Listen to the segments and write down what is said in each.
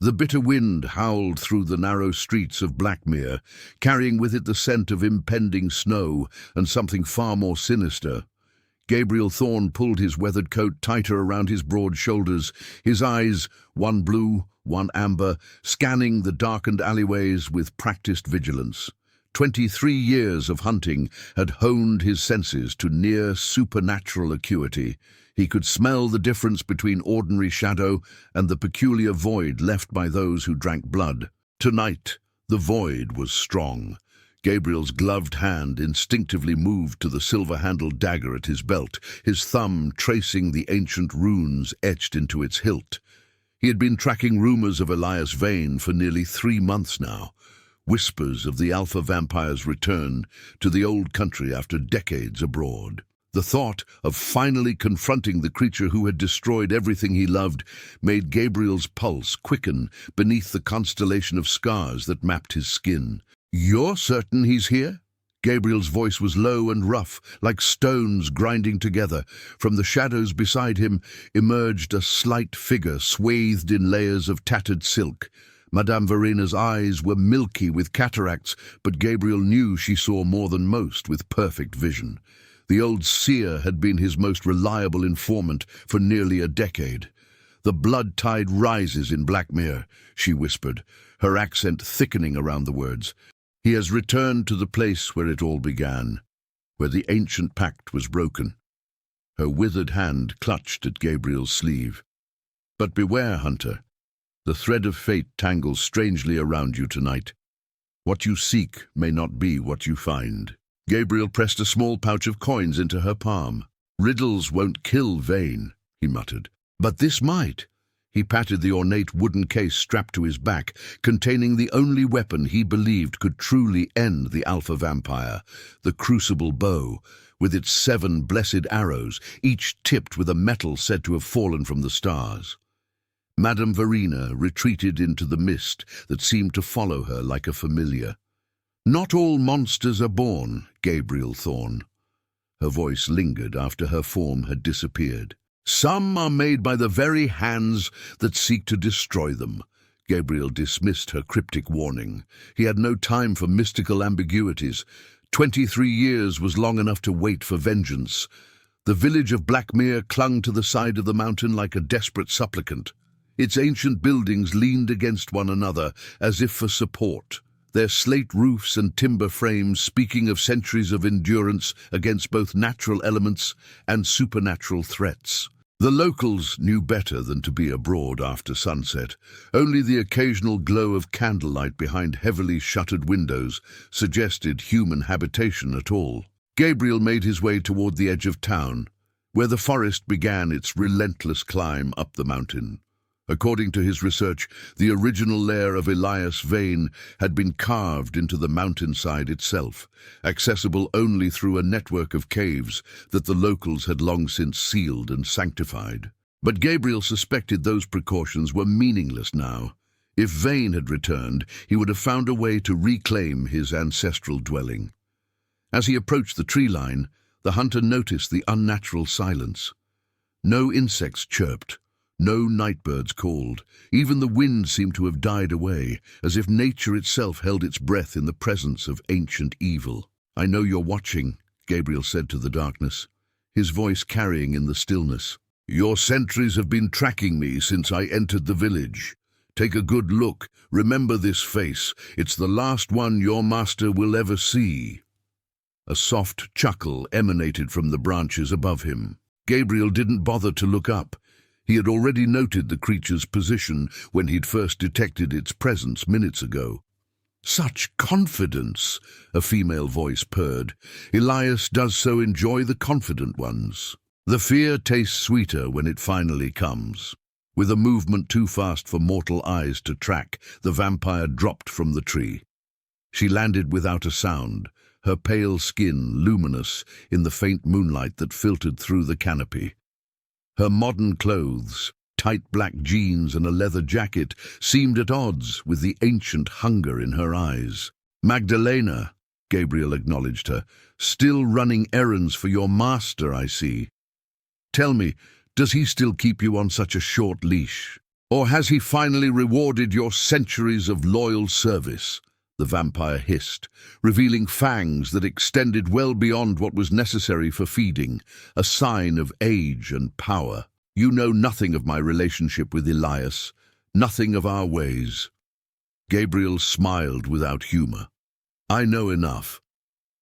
The bitter wind howled through the narrow streets of Blackmere, carrying with it the scent of impending snow and something far more sinister. Gabriel Thorne pulled his weathered coat tighter around his broad shoulders, his eyes, one blue, one amber, scanning the darkened alleyways with practiced vigilance. 23 years of hunting had honed his senses to near supernatural acuity. He could smell the difference between ordinary shadow and the peculiar void left by those who drank blood. Tonight, the void was strong. Gabriel's gloved hand instinctively moved to the silver-handled dagger at his belt, his thumb tracing the ancient runes etched into its hilt. He had been tracking rumors of Elias Vane for nearly 3 months now. Whispers of the alpha vampire's return to the old country after decades abroad. The thought of finally confronting the creature who had destroyed everything he loved made Gabriel's pulse quicken beneath the constellation of scars that mapped his skin. "You're certain he's here?" Gabriel's voice was low and rough, like stones grinding together. From the shadows beside him emerged a slight figure swathed in layers of tattered silk. Madame Verena's eyes were milky with cataracts, but Gabriel knew she saw more than most with perfect vision. The old seer had been his most reliable informant for nearly a decade. "The blood tide rises in Blackmere," she whispered, her accent thickening around the words. "He has returned to the place where it all began, where the ancient pact was broken." Her withered hand clutched at Gabriel's sleeve. "But beware, Hunter. The thread of fate tangles strangely around you tonight. What you seek may not be what you find." Gabriel pressed a small pouch of coins into her palm. "Riddles won't kill Vane," he muttered. "But this might." He patted the ornate wooden case strapped to his back, containing the only weapon he believed could truly end the alpha vampire, the crucible bow, with its 7 blessed arrows, each tipped with a metal said to have fallen from the stars. Madame Verena retreated into the mist that seemed to follow her like a familiar. "Not all monsters are born, Gabriel Thorne." Her voice lingered after her form had disappeared. "Some are made by the very hands that seek to destroy them." Gabriel dismissed her cryptic warning. He had no time for mystical ambiguities. 23 years was long enough to wait for vengeance. The village of Blackmere clung to the side of the mountain like a desperate supplicant. Its ancient buildings leaned against one another as if for support, their slate roofs and timber frames speaking of centuries of endurance against both natural elements and supernatural threats. The locals knew better than to be abroad after sunset. Only the occasional glow of candlelight behind heavily shuttered windows suggested human habitation at all. Gabriel made his way toward the edge of town, where the forest began its relentless climb up the mountain. According to his research, the original lair of Elias Vane had been carved into the mountainside itself, accessible only through a network of caves that the locals had long since sealed and sanctified. But Gabriel suspected those precautions were meaningless now. If Vane had returned, he would have found a way to reclaim his ancestral dwelling. As he approached the tree line, the hunter noticed the unnatural silence. No insects chirped. No nightbirds called. Even the wind seemed to have died away, as if nature itself held its breath in the presence of ancient evil. "I know you're watching," Gabriel said to the darkness, his voice carrying in the stillness. "Your sentries have been tracking me since I entered the village. Take a good look. Remember this face. It's the last one your master will ever see." A soft chuckle emanated from the branches above him. Gabriel didn't bother to look up. He had already noted the creature's position when he'd first detected its presence minutes ago. "Such confidence," a female voice purred. "Elias does so enjoy the confident ones. The fear tastes sweeter when it finally comes." With a movement too fast for mortal eyes to track, the vampire dropped from the tree. She landed without a sound, her pale skin luminous in the faint moonlight that filtered through the canopy. Her modern clothes, tight black jeans and a leather jacket, seemed at odds with the ancient hunger in her eyes. "Magdalena," Gabriel acknowledged her, "still running errands for your master, I see. Tell me, does he still keep you on such a short leash?" Or has he finally rewarded your centuries of loyal service? The vampire hissed, revealing fangs that extended well beyond what was necessary for feeding, a sign of age and power. You know nothing of my relationship with Elias, nothing of our ways. Gabriel smiled without humor. I know enough.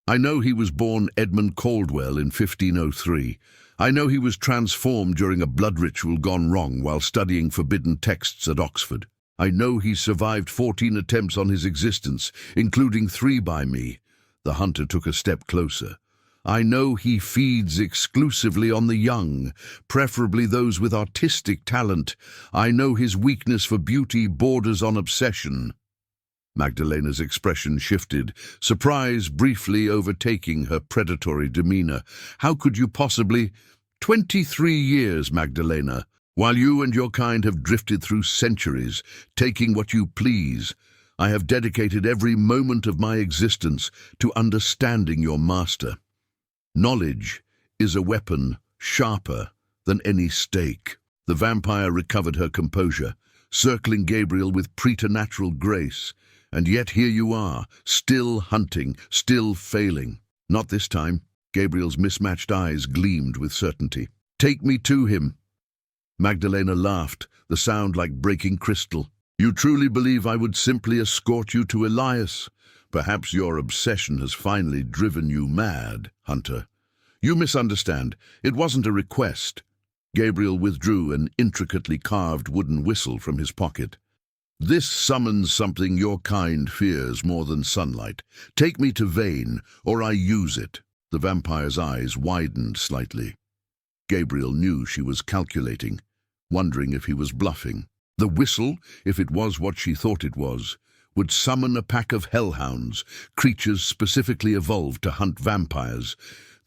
I know he was born Edmund Caldwell in 1503. I know he was transformed during a blood ritual gone wrong while studying forbidden texts at Oxford. I know he survived 14 attempts on his existence, including 3 by me. The hunter took a step closer. I know he feeds exclusively on the young, preferably those with artistic talent. I know his weakness for beauty borders on obsession. Magdalena's expression shifted, surprise briefly overtaking her predatory demeanor. How could you possibly— 23 years, Magdalena. While you and your kind have drifted through centuries, taking what you please, I have dedicated every moment of my existence to understanding your master. Knowledge is a weapon sharper than any stake. The vampire recovered her composure, circling Gabriel with preternatural grace. And yet here you are, still hunting, still failing. Not this time. Gabriel's mismatched eyes gleamed with certainty. Take me to him. Magdalena laughed, the sound like breaking crystal. You truly believe I would simply escort you to Elias? Perhaps your obsession has finally driven you mad, Hunter. You misunderstand. It wasn't a request. Gabriel withdrew an intricately carved wooden whistle from his pocket. This summons something your kind fears more than sunlight. Take me to Vane, or I use it. The vampire's eyes widened slightly. Gabriel knew she was calculating, wondering if he was bluffing. The whistle, if it was what she thought it was, would summon a pack of hellhounds, creatures specifically evolved to hunt vampires.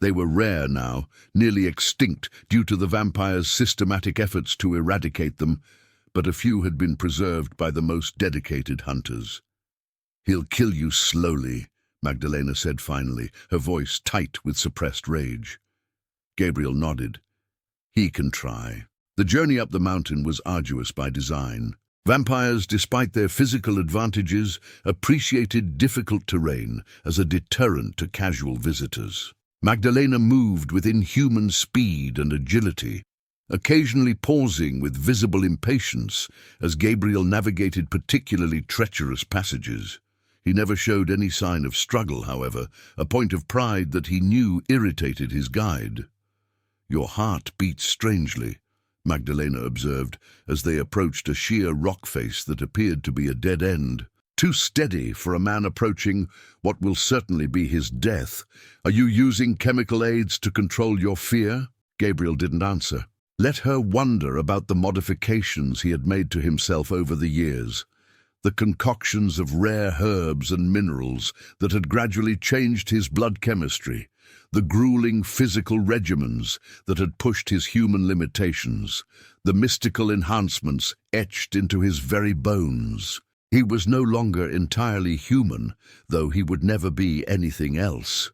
They were rare now, nearly extinct due to the vampire's systematic efforts to eradicate them, but a few had been preserved by the most dedicated hunters. He'll kill you slowly, Magdalena said finally, her voice tight with suppressed rage. Gabriel nodded. He can try. The journey up the mountain was arduous by design. Vampires, despite their physical advantages, appreciated difficult terrain as a deterrent to casual visitors. Magdalena moved with inhuman speed and agility, occasionally pausing with visible impatience as Gabriel navigated particularly treacherous passages. He never showed any sign of struggle, however, a point of pride that he knew irritated his guide. Your heart beats strangely, Magdalena observed, as they approached a sheer rock face that appeared to be a dead end. Too steady for a man approaching what will certainly be his death. Are you using chemical aids to control your fear? Gabriel didn't answer. Let her wonder about the modifications he had made to himself over the years, the concoctions of rare herbs and minerals that had gradually changed his blood chemistry, the grueling physical regimens that had pushed his human limitations, the mystical enhancements etched into his very bones. He was no longer entirely human, though he would never be anything else.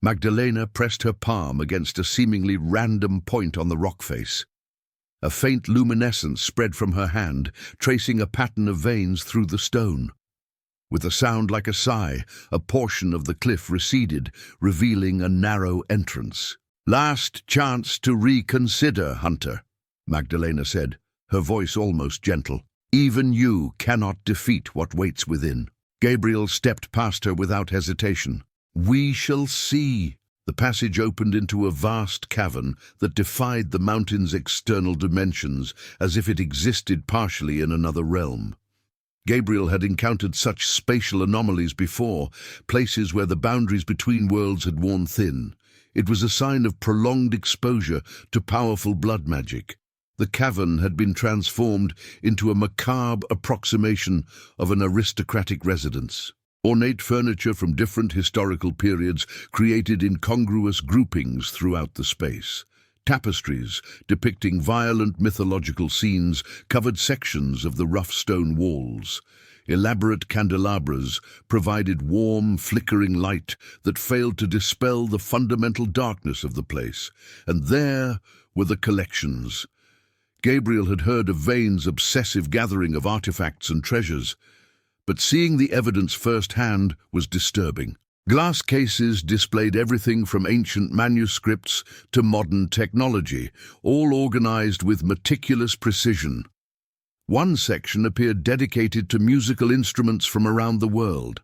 Magdalena pressed her palm against a seemingly random point on the rock face. A faint luminescence spread from her hand, tracing a pattern of veins through the stone. With a sound like a sigh, a portion of the cliff receded, revealing a narrow entrance. Last chance to reconsider, Hunter, Magdalena said, her voice almost gentle. Even you cannot defeat what waits within. Gabriel stepped past her without hesitation. We shall see. The passage opened into a vast cavern that defied the mountain's external dimensions, as if it existed partially in another realm. Gabriel had encountered such spatial anomalies before, places where the boundaries between worlds had worn thin. It was a sign of prolonged exposure to powerful blood magic. The cavern had been transformed into a macabre approximation of an aristocratic residence. Ornate furniture from different historical periods created incongruous groupings throughout the space. Tapestries depicting violent mythological scenes covered sections of the rough stone walls. Elaborate candelabras provided warm, flickering light that failed to dispel the fundamental darkness of the place. And there were the collections. Gabriel had heard of Vane's obsessive gathering of artifacts and treasures, but seeing the evidence firsthand was disturbing. Glass cases displayed everything from ancient manuscripts to modern technology, all organized with meticulous precision. One section appeared dedicated to musical instruments from around the world.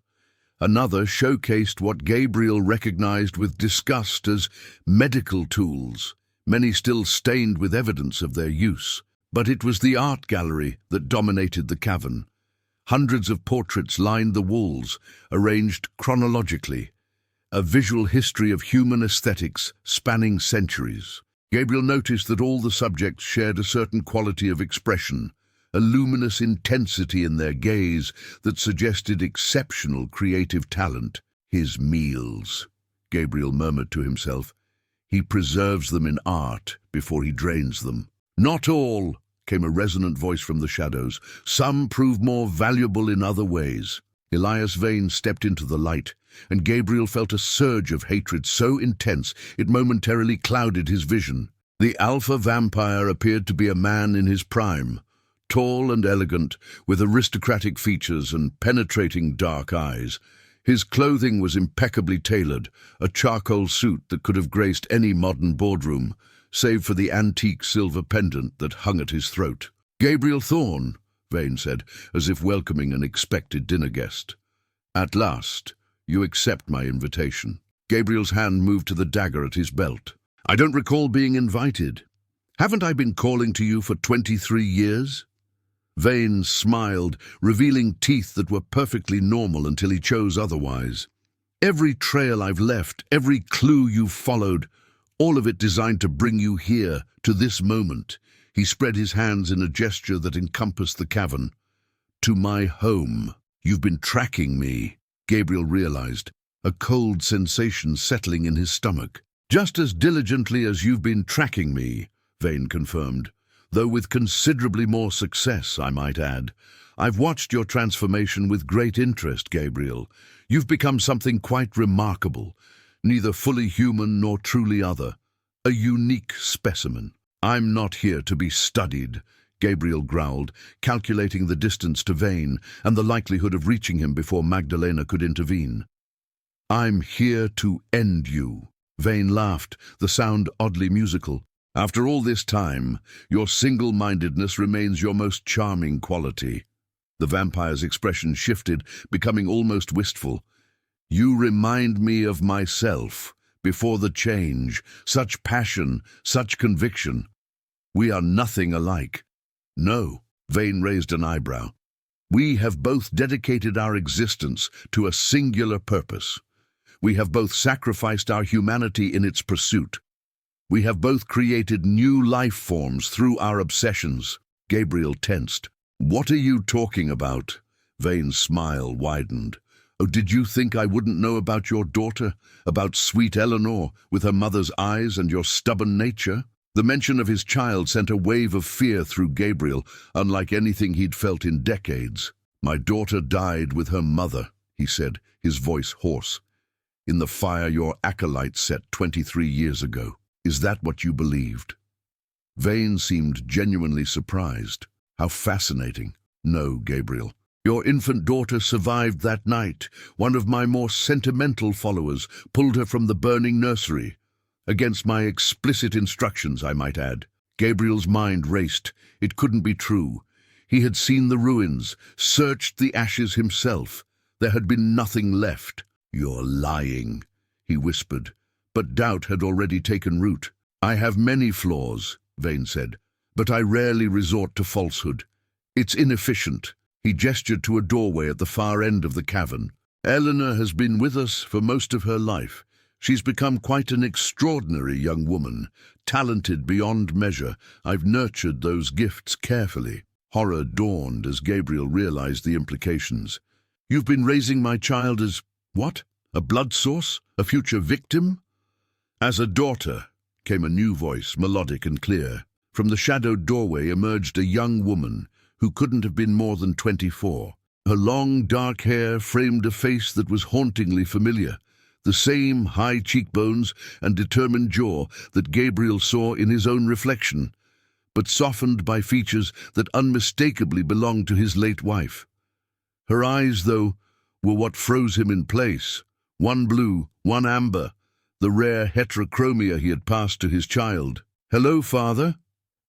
Another showcased what Gabriel recognized with disgust as medical tools, many still stained with evidence of their use. But it was the art gallery that dominated the cavern. Hundreds of portraits lined the walls, arranged chronologically, a visual history of human aesthetics spanning centuries. Gabriel noticed that all the subjects shared a certain quality of expression, a luminous intensity in their gaze that suggested exceptional creative talent. His meals, Gabriel murmured to himself. He preserves them in art before he drains them. Not all, came a resonant voice from the shadows. Some prove more valuable in other ways. Elias Vane stepped into the light, and Gabriel felt a surge of hatred so intense it momentarily clouded his vision. The alpha vampire appeared to be a man in his prime, tall and elegant, with aristocratic features and penetrating dark eyes. His clothing was impeccably tailored, a charcoal suit that could have graced any modern boardroom, save for the antique silver pendant that hung at his throat. "Gabriel Thorne," Vane said, as if welcoming an expected dinner guest. "At last, you accept my invitation." Gabriel's hand moved to the dagger at his belt. "I don't recall being invited. Haven't I been calling to you for 23 years? Vane smiled, revealing teeth that were perfectly normal until he chose otherwise. "Every trail I've left, every clue you've followed, all of it designed to bring you here, to this moment." He spread his hands in a gesture that encompassed the cavern. "To my home. You've been tracking me," Gabriel realized, a cold sensation settling in his stomach. "Just as diligently as you've been tracking me," Vane confirmed. "Though with considerably more success, I might add. I've watched your transformation with great interest, Gabriel. You've become something quite remarkable, neither fully human nor truly other. A unique specimen." "I'm not here to be studied," Gabriel growled, calculating the distance to Vane and the likelihood of reaching him before Magdalena could intervene. "I'm here to end you." Vane laughed, the sound oddly musical. "After all this time, your single-mindedness remains your most charming quality." The vampire's expression shifted, becoming almost wistful. "You remind me of myself, before the change. Such passion, such conviction. We are nothing alike." "No," Vane raised an eyebrow. "We have both dedicated our existence to a singular purpose. We have both sacrificed our humanity in its pursuit. We have both created new life forms through our obsessions." Gabriel tensed. "What are you talking about?" Vane's smile widened. "Oh, did you think I wouldn't know about your daughter, about sweet Eleanor, with her mother's eyes and your stubborn nature?" The mention of his child sent a wave of fear through Gabriel, unlike anything he'd felt in decades. "My daughter died with her mother," he said, his voice hoarse, "in the fire your acolyte set 23 years ago. Is that what you believed?" Vane seemed genuinely surprised. "How fascinating." "No, Gabriel. Your infant daughter survived that night. One of my more sentimental followers pulled her from the burning nursery. Against my explicit instructions, I might add." Gabriel's mind raced. It couldn't be true. He had seen the ruins, searched the ashes himself. There had been nothing left. "You're lying," he whispered, but doubt had already taken root. "I have many flaws," Vane said, "but I rarely resort to falsehood. It's inefficient." He gestured to a doorway at the far end of the cavern. "Eleanor has been with us for most of her life. She's become quite an extraordinary young woman, talented beyond measure. I've nurtured those gifts carefully." Horror dawned as Gabriel realized the implications. "You've been raising my child as, what? A blood source? A future victim?" "As a daughter," came a new voice, melodic and clear. From the shadowed doorway emerged a young woman who couldn't have been more than 24. Her long, dark hair framed a face that was hauntingly familiar, the same high cheekbones and determined jaw that Gabriel saw in his own reflection. but softened by features that unmistakably belonged to his late wife. Her eyes, though, were what froze him in place. One blue, one amber, the rare heterochromia he had passed to his child. "Hello, father,"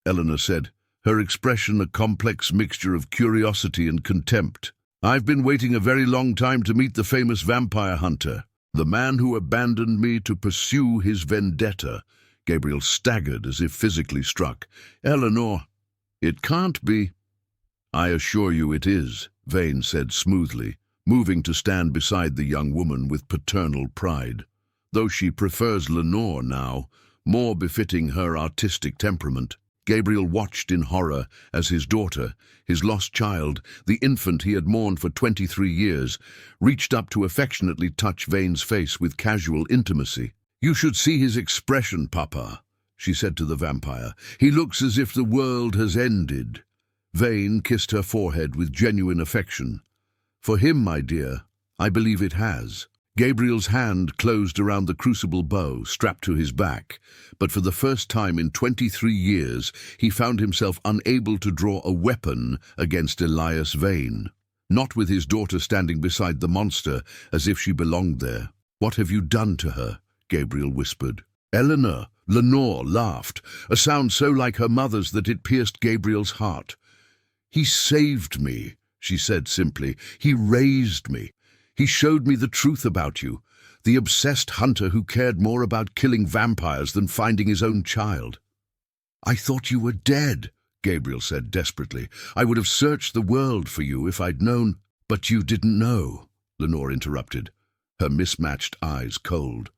Eleanor said, her expression a complex mixture of curiosity and contempt. "I've been waiting a very long time to meet the famous vampire hunter, the man who abandoned me to pursue his vendetta." Gabriel staggered as if physically struck. "Eleanor, it can't be." "I assure you it is," Vane said smoothly, moving to stand beside the young woman with paternal pride. Though she prefers Lenore now, more befitting her artistic temperament. Gabriel watched in horror as his daughter, his lost child, the infant he had mourned for 23 years, reached up to affectionately touch Vane's face with casual intimacy. "You should see his expression, Papa," she said to the vampire. "He looks as if the world has ended." Vane kissed her forehead with genuine affection. "For him, my dear, I believe it has." Gabriel's hand closed around the crucible bow strapped to his back, but for the first time in 23 years he found himself unable to draw a weapon against Elias Vane, not with his daughter standing beside the monster as if she belonged there. "What have you done to her?" Gabriel whispered. Eleanor, Lenore, laughed, a sound so like her mother's that it pierced Gabriel's heart. "He saved me," she said simply. "He raised me. He showed me the truth about you, the obsessed hunter who cared more about killing vampires than finding his own child." "I thought you were dead," Gabriel said desperately. "I would have searched the world for you if I'd known." "But you didn't know," Lenore interrupted, her mismatched eyes cold.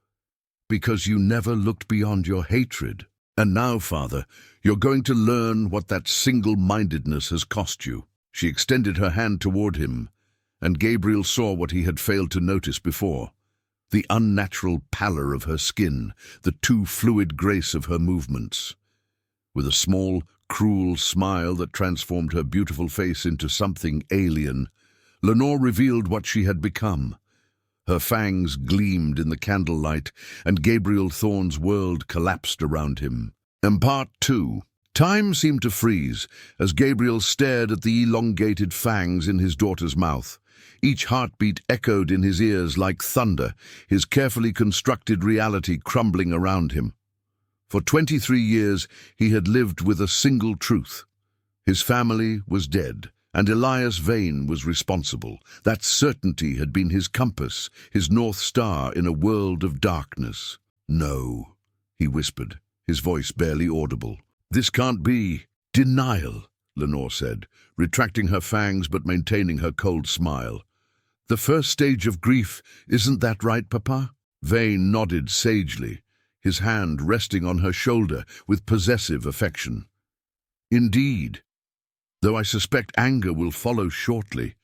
"Because you never looked beyond your hatred. And now, Father, you're going to learn what that single-mindedness has cost you." She extended her hand toward him, and Gabriel saw what he had failed to notice before: the unnatural pallor of her skin, the too fluid grace of her movements. With a small, cruel smile that transformed her beautiful face into something alien, Lenore revealed what she had become. Her fangs gleamed in the candlelight, and Gabriel Thorne's world collapsed around him. And Part 2. Time seemed to freeze as Gabriel stared at the elongated fangs in his daughter's mouth. Each heartbeat echoed in his ears like thunder, his carefully constructed reality crumbling around him. For 23 years he had lived with a single truth. His family was dead, and Elias Vane was responsible. That certainty had been his compass, his North Star in a world of darkness. "No," he whispered, his voice barely audible. "This can't be." "Denial," Lenore said, retracting her fangs but maintaining her cold smile. "The first stage of grief, isn't that right, Papa?" Vane nodded sagely, his hand resting on her shoulder with possessive affection. "Indeed, though I suspect anger will follow shortly.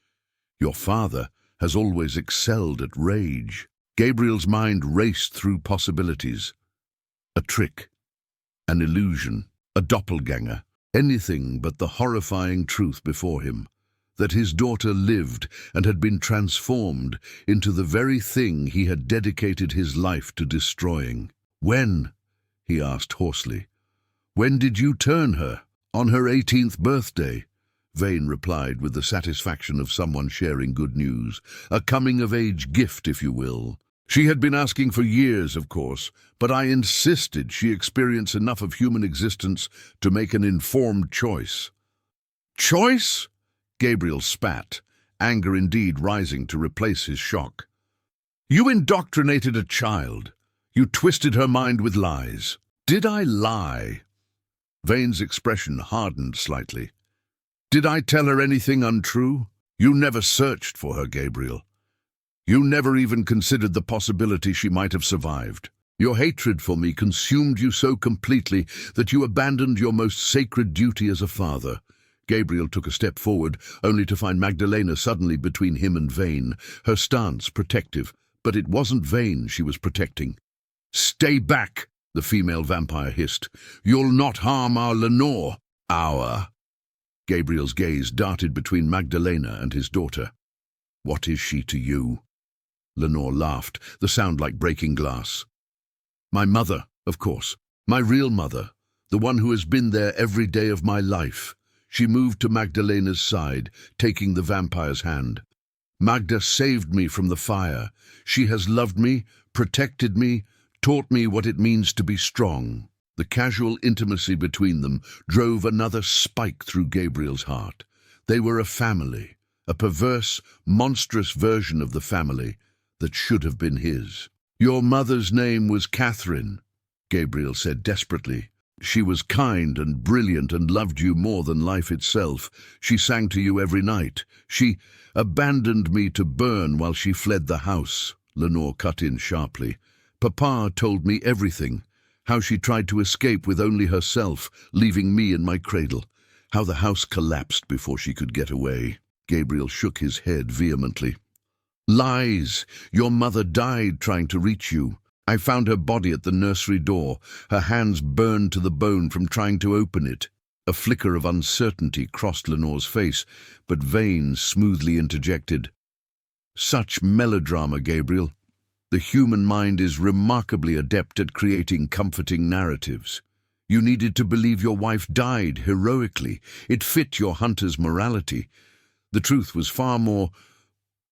Your father has always excelled at rage." Gabriel's mind raced through possibilities. A trick, an illusion, a doppelganger, anything but the horrifying truth before him, that his daughter lived and had been transformed into the very thing he had dedicated his life to destroying. "When?" he asked hoarsely. "When did you turn her?" "On her 18th birthday," Vane replied with the satisfaction of someone sharing good news. "A coming-of-age gift, if you will. She had been asking for years, of course, but I insisted she experience enough of human existence to make an informed choice." "Choice?" Gabriel spat, anger indeed rising to replace his shock. "You indoctrinated a child. You twisted her mind with lies." "Did I lie?" Vane's expression hardened slightly. "Did I tell her anything untrue? You never searched for her, Gabriel. You never even considered the possibility she might have survived. Your hatred for me consumed you so completely that you abandoned your most sacred duty as a father." Gabriel took a step forward, only to find Magdalena suddenly between him and Vane, her stance protective. But it wasn't Vane she was protecting. "Stay back," the female vampire hissed. "You'll not harm our Lenore." "Our?" Gabriel's gaze darted between Magdalena and his daughter. "What is she to you?" Lenore laughed, the sound like breaking glass. "My mother, of course. My real mother. the one who has been there every day of my life." She moved to Magdalena's side, taking the vampire's hand. "Magda saved me from the fire. She has loved me, protected me, taught me what it means to be strong." The casual intimacy between them drove another spike through Gabriel's heart. They were a family, a perverse, monstrous version of the family that should have been his. "Your mother's name was Catherine," Gabriel said desperately. "She was kind and brilliant and loved you more than life itself. She sang to you every night. She abandoned me to burn while she fled the house," Lenore cut in sharply. "Papa told me everything. How she tried to escape with only herself, leaving me in my cradle. How the house collapsed before she could get away." Gabriel shook his head vehemently. "Lies! Your mother died trying to reach you. I found her body at the nursery door, her hands burned to the bone from trying to open it." A flicker of uncertainty crossed Lenore's face, but Vane smoothly interjected. "Such melodrama, Gabriel. The human mind is remarkably adept at creating comforting narratives. You needed to believe your wife died heroically. It fit your hunter's morality. The truth was far more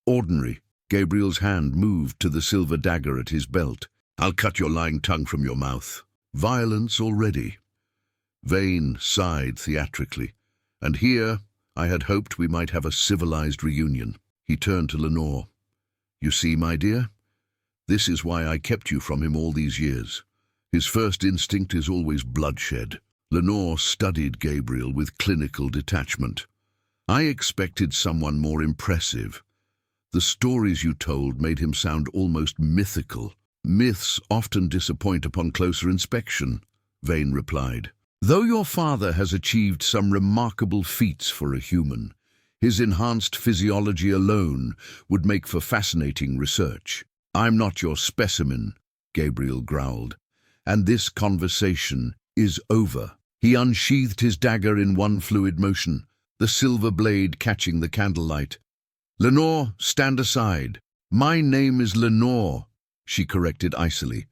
ordinary." Gabriel's hand moved to the silver dagger at his belt. "I'll cut your lying tongue from your mouth. Violence already." Vane sighed theatrically. "And here I had hoped we might have a civilized reunion." He turned to Lenore. "You see, my dear, this is why I kept you from him all these years. His first instinct is always bloodshed." Lenore studied Gabriel with clinical detachment. "I expected someone more impressive. The stories you told made him sound almost mythical." "Myths often disappoint upon closer inspection," Vane replied. "Though your father has achieved some remarkable feats for a human, his enhanced physiology alone would make for fascinating research." "I'm not your specimen," Gabriel growled, "and this conversation is over." He unsheathed his dagger in one fluid motion, the silver blade catching the candlelight. "Lenore, stand aside." "My name is Lenore," she corrected icily,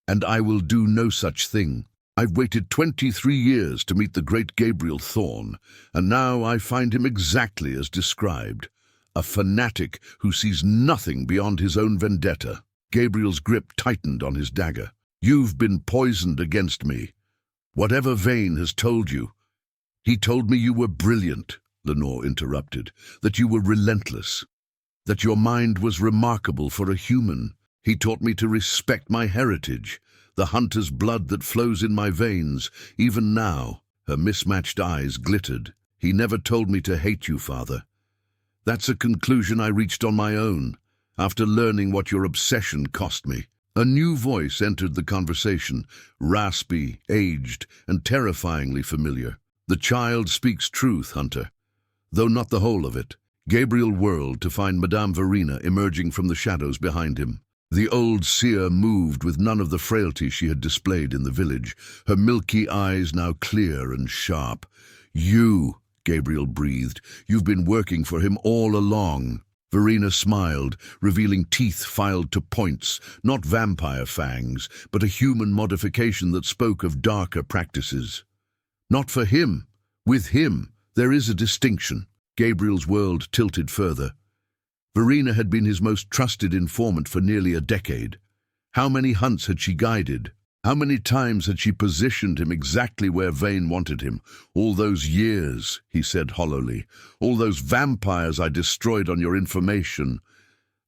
"and I will do no such thing. I've waited 23 years to meet the great Gabriel Thorne, and now I find him exactly as described. A fanatic who sees nothing beyond his own vendetta." Gabriel's grip tightened on his dagger. "You've been poisoned against me. Whatever Vane has told you—" "He told me you were brilliant," Lenore interrupted, "that you were relentless, that your mind was remarkable for a human. He taught me to respect my heritage, the hunter's blood that flows in my veins. Even now," her mismatched eyes glittered, "he never told me to hate you, Father. That's a conclusion I reached on my own, after learning what your obsession cost me." A new voice entered the conversation, raspy, aged, and terrifyingly familiar. "The child speaks truth, Hunter, though not the whole of it." Gabriel whirled to find Madame Verena emerging from the shadows behind him. The old seer moved with none of the frailty she had displayed in the village, her milky eyes now clear and sharp. "You," Gabriel breathed, "you've been working for him all along." Verena smiled, revealing teeth filed to points, not vampire fangs, but a human modification that spoke of darker practices. "Not for him. With him, there is a distinction." Gabriel's world tilted further. Verena had been his most trusted informant for nearly a decade. How many hunts had she guided? How many times had she positioned him exactly where Vane wanted him? "All those years," he said hollowly. "All those vampires I destroyed on your information."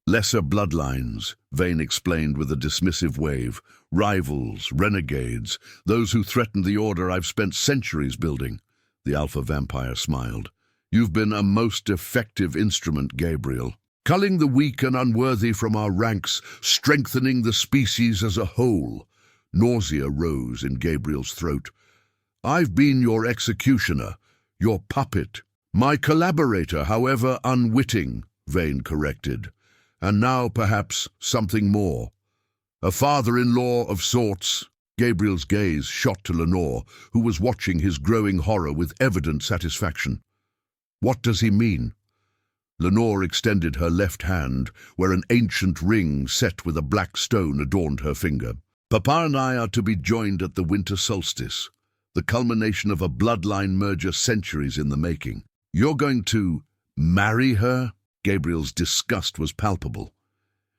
"Lesser bloodlines," Vane explained with a dismissive wave. "Rivals, renegades, those who threatened the order I've spent centuries building." The alpha vampire smiled. "You've been a most effective instrument, Gabriel. Culling the weak and unworthy from our ranks, strengthening the species as a whole." Nausea rose in Gabriel's throat. "I've been your executioner, your puppet." "My collaborator, however unwitting," Vane corrected. "And now, perhaps, something more. A father-in-law of sorts." Gabriel's gaze shot to Lenore, who was watching his growing horror with evident satisfaction. "What does he mean?" Lenore extended her left hand, where an ancient ring set with a black stone adorned her finger. "Papa and I are to be joined at the winter solstice. the culmination of a bloodline merger centuries in the making. You're going to marry her? Gabriel's disgust was palpable.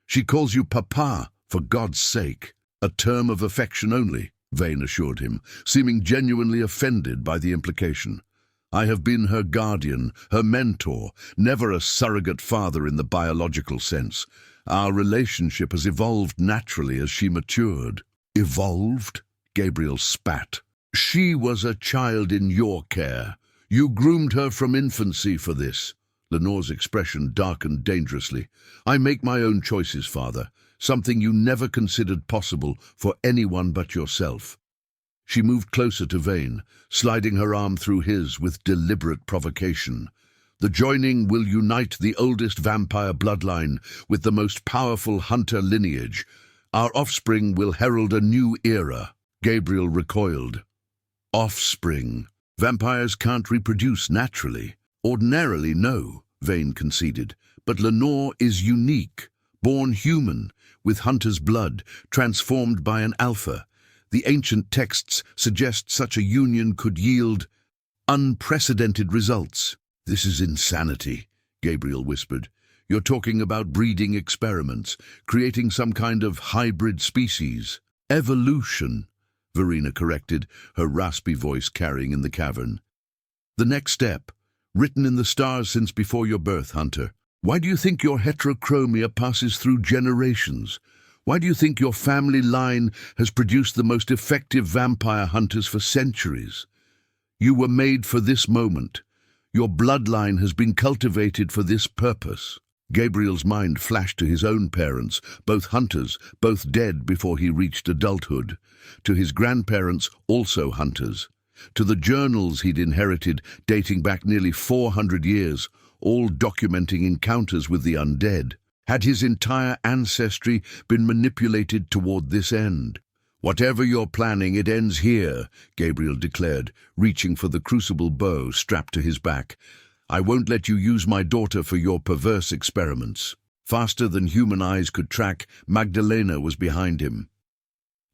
She calls you Papa, for God's sake. A term of affection only, Vane assured him, seeming genuinely offended by the implication. I have been her guardian, her mentor, never a surrogate father in the biological sense. Our relationship has evolved naturally as she matured. Evolved? Gabriel spat. She was a child in your care. You groomed her from infancy for this. Lenore's expression darkened dangerously. I make my own choices, Father, something you never considered possible for anyone but yourself. She moved closer to Vane, sliding her arm through his with deliberate provocation. The joining will unite the oldest vampire bloodline with the most powerful hunter lineage. Our offspring will herald a new era. Gabriel recoiled. Offspring. Vampires can't reproduce naturally. Ordinarily, no, Vane conceded. But Lenore is unique, born human, with hunter's blood, transformed by an alpha. The ancient texts suggest such a union could yield unprecedented results. This is insanity, Gabriel whispered. You're talking about breeding experiments, creating some kind of hybrid species. Evolution, Verena corrected, her raspy voice carrying in the cavern. The next step, written in the stars since before your birth, Hunter. Why do you think your heterochromia passes through generations? Why do you think your family line has produced the most effective vampire hunters for centuries? You were made for this moment. Your bloodline has been cultivated for this purpose. Gabriel's mind flashed to his own parents, both hunters, both dead before he reached adulthood, to his grandparents, also hunters, to the journals he'd inherited dating back nearly 400 years, all documenting encounters with the undead. Had his entire ancestry been manipulated toward this end? Whatever you're planning, it ends here, Gabriel declared, reaching for the crucible bow strapped to his back. I won't let you use my daughter for your perverse experiments. Faster than human eyes could track, Magdalena was behind him.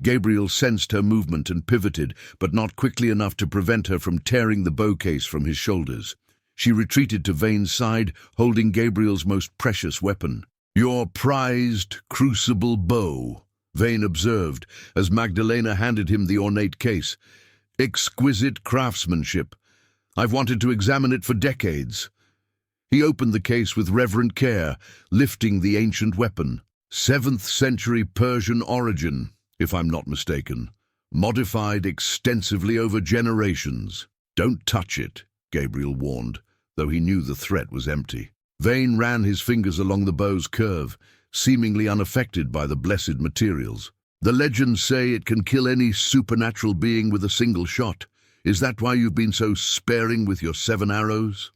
Gabriel sensed her movement and pivoted, but not quickly enough to prevent her from tearing the bow case from his shoulders. She retreated to Vane's side, holding Gabriel's most precious weapon. Your prized crucible bow, Vane observed, as Magdalena handed him the ornate case. Exquisite craftsmanship. I've wanted to examine it for decades. He opened the case with reverent care, lifting the ancient weapon. 7th century Persian origin, if I'm not mistaken. Modified extensively over generations. Don't touch it, Gabriel warned, though he knew the threat was empty. Vane ran his fingers along the bow's curve, seemingly unaffected by the blessed materials. The legends say it can kill any supernatural being with a single shot. Is that why you've been so sparing with your 7 arrows?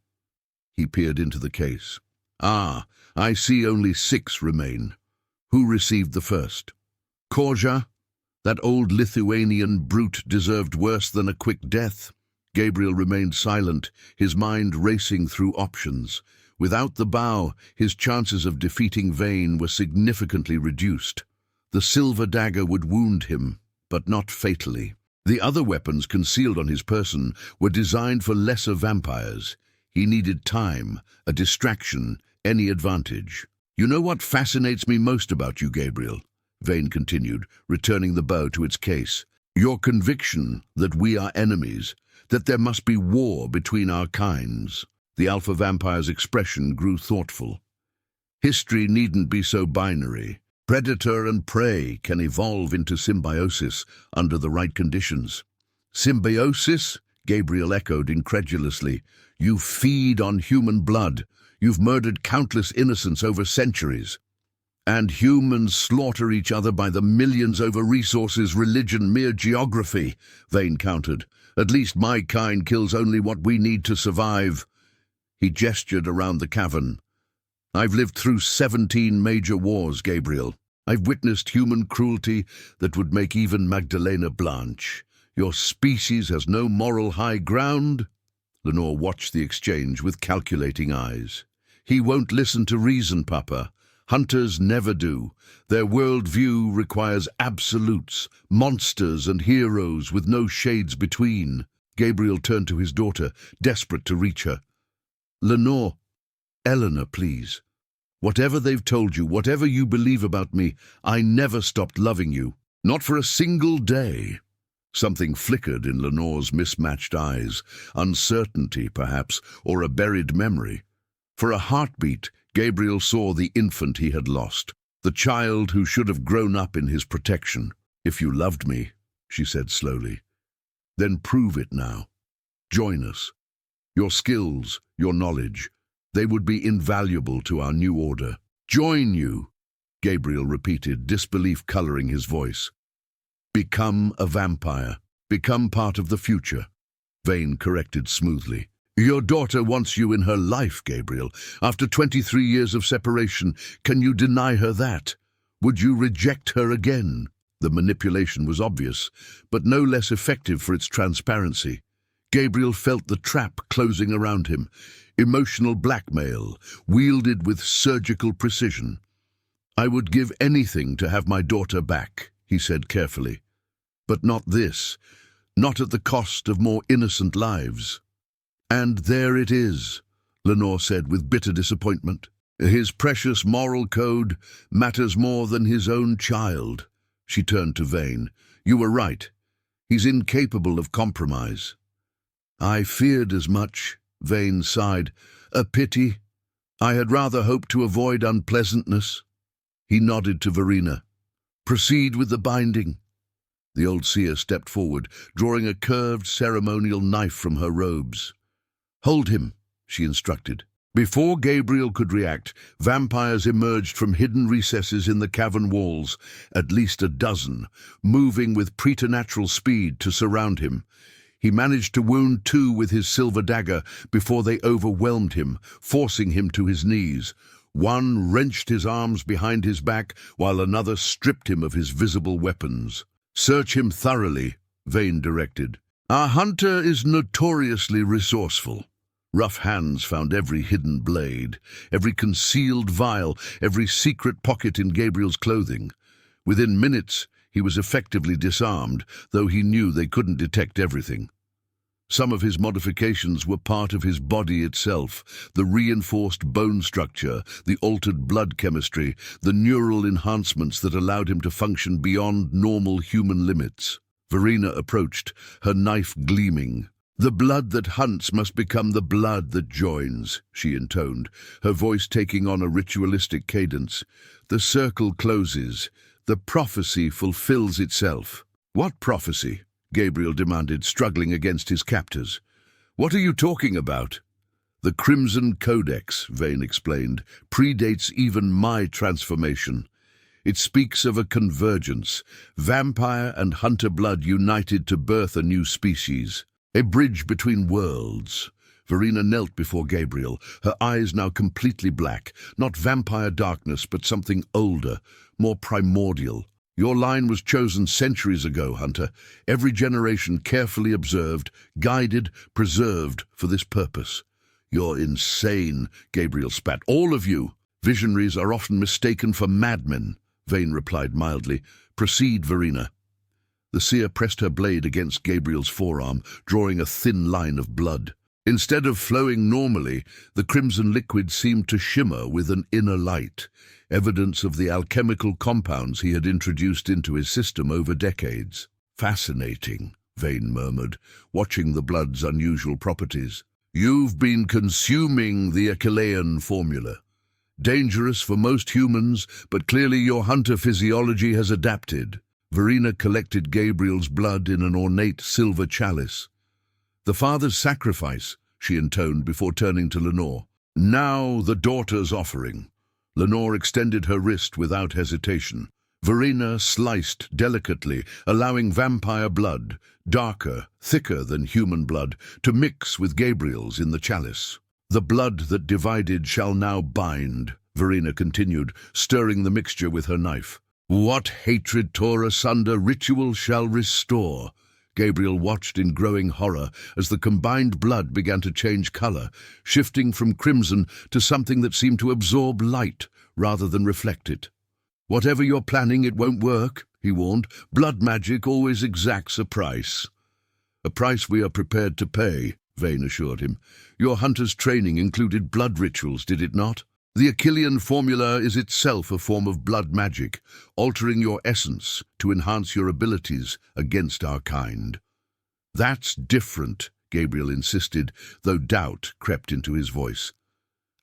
He peered into the case. Ah, I see only 6 remain. Who received the first? Korja? That old Lithuanian brute deserved worse than a quick death. Gabriel remained silent, his mind racing through options. Without the bow, his chances of defeating Vane were significantly reduced. The silver dagger would wound him, but not fatally. The other weapons concealed on his person were designed for lesser vampires. He needed time, a distraction, any advantage. You know what fascinates me most about you, Gabriel? Vane continued, returning the bow to its case. Your conviction that we are enemies, that there must be war between our kinds. The alpha vampire's expression grew thoughtful. History needn't be so binary. Predator and prey can evolve into symbiosis under the right conditions. Symbiosis? Gabriel echoed incredulously. You feed on human blood. You've murdered countless innocents over centuries. And humans slaughter each other by the millions over resources, religion, mere geography, Vane countered. At least my kind kills only what we need to survive. He gestured around the cavern. I've lived through 17 major wars, Gabriel. I've witnessed human cruelty that would make even Magdalena blanch. Your species has no moral high ground? Lenore watched the exchange with calculating eyes. He won't listen to reason, Papa. Hunters never do. Their worldview requires absolutes, monsters and heroes with no shades between. Gabriel turned to his daughter, desperate to reach her. Lenore, Eleanor, please. Whatever they've told you, whatever you believe about me, I never stopped loving you. Not for a single day. Something flickered in Lenore's mismatched eyes, uncertainty, perhaps, or a buried memory. For a heartbeat, Gabriel saw the infant he had lost, the child who should have grown up in his protection. If you loved me, she said slowly, then prove it now. Join us. Your skills, your knowledge, they would be invaluable to our new order. Join you, Gabriel repeated, disbelief coloring his voice. Become a vampire. Become part of the future. Vane corrected smoothly. Your daughter wants you in her life, Gabriel. After 23 years of separation, can you deny her that? Would you reject her again? The manipulation was obvious, but no less effective for its transparency. Gabriel felt the trap closing around him. Emotional blackmail, wielded with surgical precision. I would give anything to have my daughter back, he said carefully. But not this, not at the cost of more innocent lives. And there it is, Lenore said with bitter disappointment. His precious moral code matters more than his own child. She turned to Vane. You were right. He's incapable of compromise. I feared as much, Vane sighed. A pity. I had rather hoped to avoid unpleasantness. He nodded to Verena. Proceed with the binding. The old seer stepped forward, drawing a curved ceremonial knife from her robes. Hold him, she instructed. Before Gabriel could react, vampires emerged from hidden recesses in the cavern walls, at least a dozen, moving with preternatural speed to surround him. He managed to wound 2 with his silver dagger before they overwhelmed him, forcing him to his knees. One wrenched his arms behind his back, while another stripped him of his visible weapons. Search him thoroughly, Vane directed. Our hunter is notoriously resourceful. Rough hands found every hidden blade, every concealed vial, every secret pocket in Gabriel's clothing. Within minutes, he was effectively disarmed, though he knew they couldn't detect everything. Some of his modifications were part of his body itself, the reinforced bone structure, the altered blood chemistry, the neural enhancements that allowed him to function beyond normal human limits. Verena approached, her knife gleaming. The blood that hunts must become the blood that joins, she intoned, her voice taking on a ritualistic cadence. The circle closes. The prophecy fulfills itself. What prophecy? Gabriel demanded, struggling against his captors. What are you talking about? The Crimson Codex, Vane explained, predates even my transformation. It speaks of a convergence, vampire and hunter blood united to birth a new species. A bridge between worlds. Verena knelt before Gabriel, her eyes now completely black, not vampire darkness, but something older, more primordial. Your line was chosen centuries ago, Hunter. Every generation carefully observed, guided, preserved for this purpose. You're insane, Gabriel spat. All of you. Visionaries are often mistaken for madmen, Vane replied mildly. Proceed, Verena. The seer pressed her blade against Gabriel's forearm, drawing a thin line of blood. Instead of flowing normally, the crimson liquid seemed to shimmer with an inner light, evidence of the alchemical compounds he had introduced into his system over decades. Fascinating, Vane murmured, watching the blood's unusual properties. You've been consuming the Achillean formula. Dangerous for most humans, but clearly your hunter physiology has adapted. Verena collected Gabriel's blood in an ornate silver chalice. The father's sacrifice, she intoned before turning to Lenore. Now the daughter's offering. Lenore extended her wrist without hesitation. Verena sliced delicately, allowing vampire blood, darker, thicker than human blood, to mix with Gabriel's in the chalice. The blood that divided shall now bind, Verena continued, stirring the mixture with her knife. What hatred tore asunder, ritual shall restore. Gabriel watched in growing horror as the combined blood began to change color, shifting from crimson to something that seemed to absorb light rather than reflect it. "Whatever you're planning, it won't work," he warned. "Blood magic always exacts a price." "A price we are prepared to pay," Vane assured him. "Your hunter's training included blood rituals, did it not? The Achillean formula is itself a form of blood magic, altering your essence to enhance your abilities against our kind." "That's different," Gabriel insisted, though doubt crept into his voice.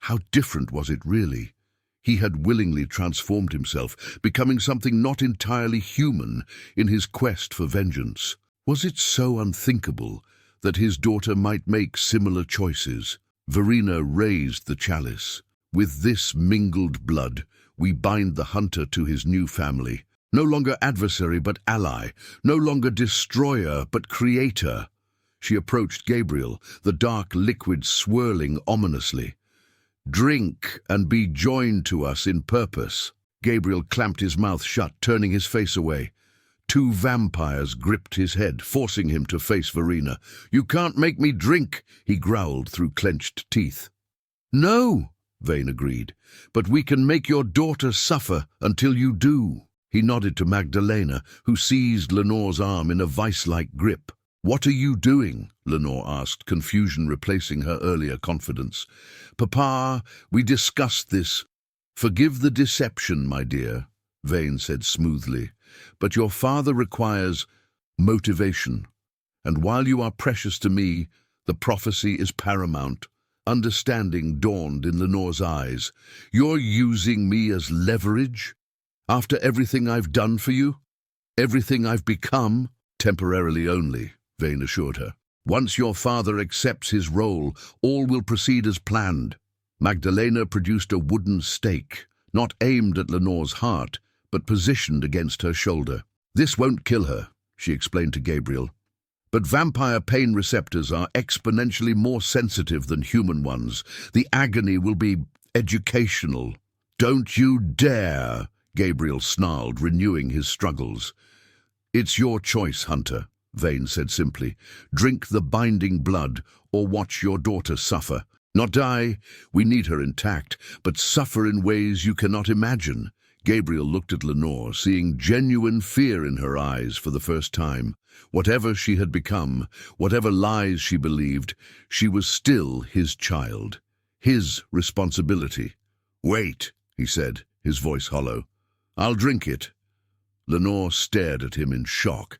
How different was it really? He had willingly transformed himself, becoming something not entirely human in his quest for vengeance. Was it so unthinkable that his daughter might make similar choices? Verena raised the chalice. "With this mingled blood, we bind the hunter to his new family. No longer adversary, but ally. No longer destroyer, but creator." She approached Gabriel, the dark liquid swirling ominously. "Drink and be joined to us in purpose." Gabriel clamped his mouth shut, turning his face away. Two vampires gripped his head, forcing him to face Verena. "You can't make me drink," he growled through clenched teeth. "No," Vane agreed, "but we can make your daughter suffer until you do." He nodded to Magdalena, who seized Lenore's arm in a vice-like grip. "What are you doing?" Lenore asked, confusion replacing her earlier confidence. "Papa, we discussed this." "Forgive the deception, my dear," Vane said smoothly, "but your father requires motivation. And while you are precious to me, the prophecy is paramount." Understanding dawned in Lenore's eyes. "You're using me as leverage? After everything I've done for you? Everything I've become?" "Temporarily only," Vane assured her. "Once your father accepts his role, all will proceed as planned." Magdalena produced a wooden stake, not aimed at Lenore's heart, but positioned against her shoulder. "This won't kill her," she explained to Gabriel. "But vampire pain receptors are exponentially more sensitive than human ones. The agony will be educational." "Don't you dare!" Gabriel snarled, renewing his struggles. "It's your choice, Hunter," Vane said simply. "Drink the binding blood or watch your daughter suffer. Not die, we need her intact, but suffer in ways you cannot imagine." Gabriel looked at Lenore, seeing genuine fear in her eyes for the first time. Whatever she had become, whatever lies she believed, she was still his child, his responsibility. "Wait," he said, his voice hollow. "I'll drink it." Lenore stared at him in shock.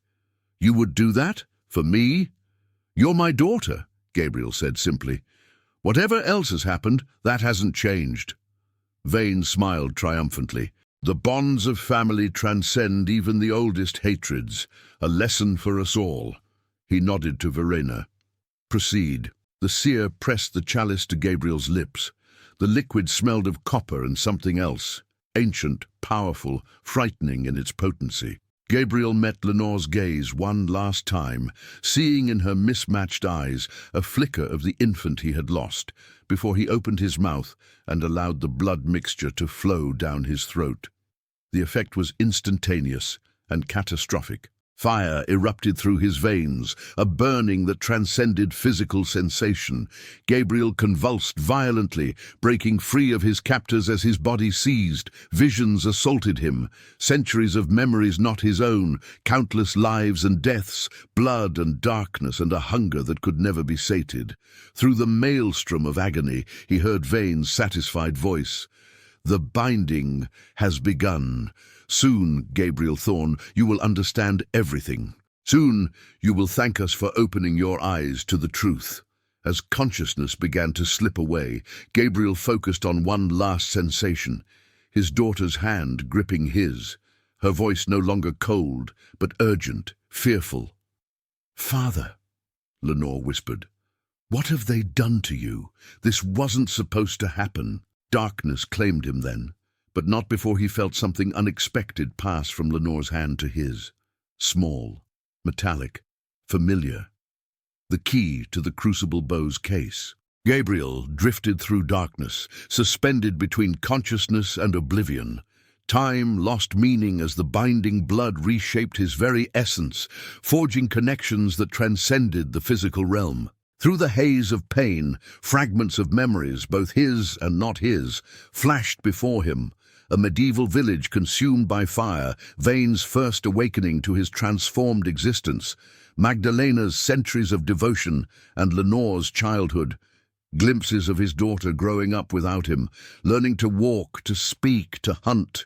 "You would do that? For me?" "You're my daughter," Gabriel said simply. "Whatever else has happened, that hasn't changed." Vane smiled triumphantly. "The bonds of family transcend even the oldest hatreds, a lesson for us all." He nodded to Verena. "Proceed." The seer pressed the chalice to Gabriel's lips. The liquid smelled of copper and something else, ancient, powerful, frightening in its potency. Gabriel met Lenore's gaze one last time, seeing in her mismatched eyes a flicker of the infant he had lost, before he opened his mouth and allowed the blood mixture to flow down his throat. The effect was instantaneous and catastrophic. Fire erupted through his veins, a burning that transcended physical sensation. Gabriel convulsed violently, breaking free of his captors as his body seized. Visions assaulted him, centuries of memories not his own, countless lives and deaths, blood and darkness and a hunger that could never be sated. Through the maelstrom of agony, he heard Vane's satisfied voice. "The binding has begun. Soon, Gabriel Thorne, you will understand everything. Soon, you will thank us for opening your eyes to the truth." As consciousness began to slip away, Gabriel focused on one last sensation, his daughter's hand gripping his, her voice no longer cold, but urgent, fearful. "Father," Lenore whispered, "what have they done to you? This wasn't supposed to happen." Darkness claimed him then, but not before he felt something unexpected pass from Lenore's hand to his. Small, metallic, familiar. The key to the crucible bow's case. Gabriel drifted through darkness, suspended between consciousness and oblivion. Time lost meaning as the binding blood reshaped his very essence, forging connections that transcended the physical realm. Through the haze of pain, fragments of memories, both his and not his, flashed before him. A medieval village consumed by fire, Vane's first awakening to his transformed existence, Magdalena's centuries of devotion, and Lenore's childhood. Glimpses of his daughter growing up without him, learning to walk, to speak, to hunt.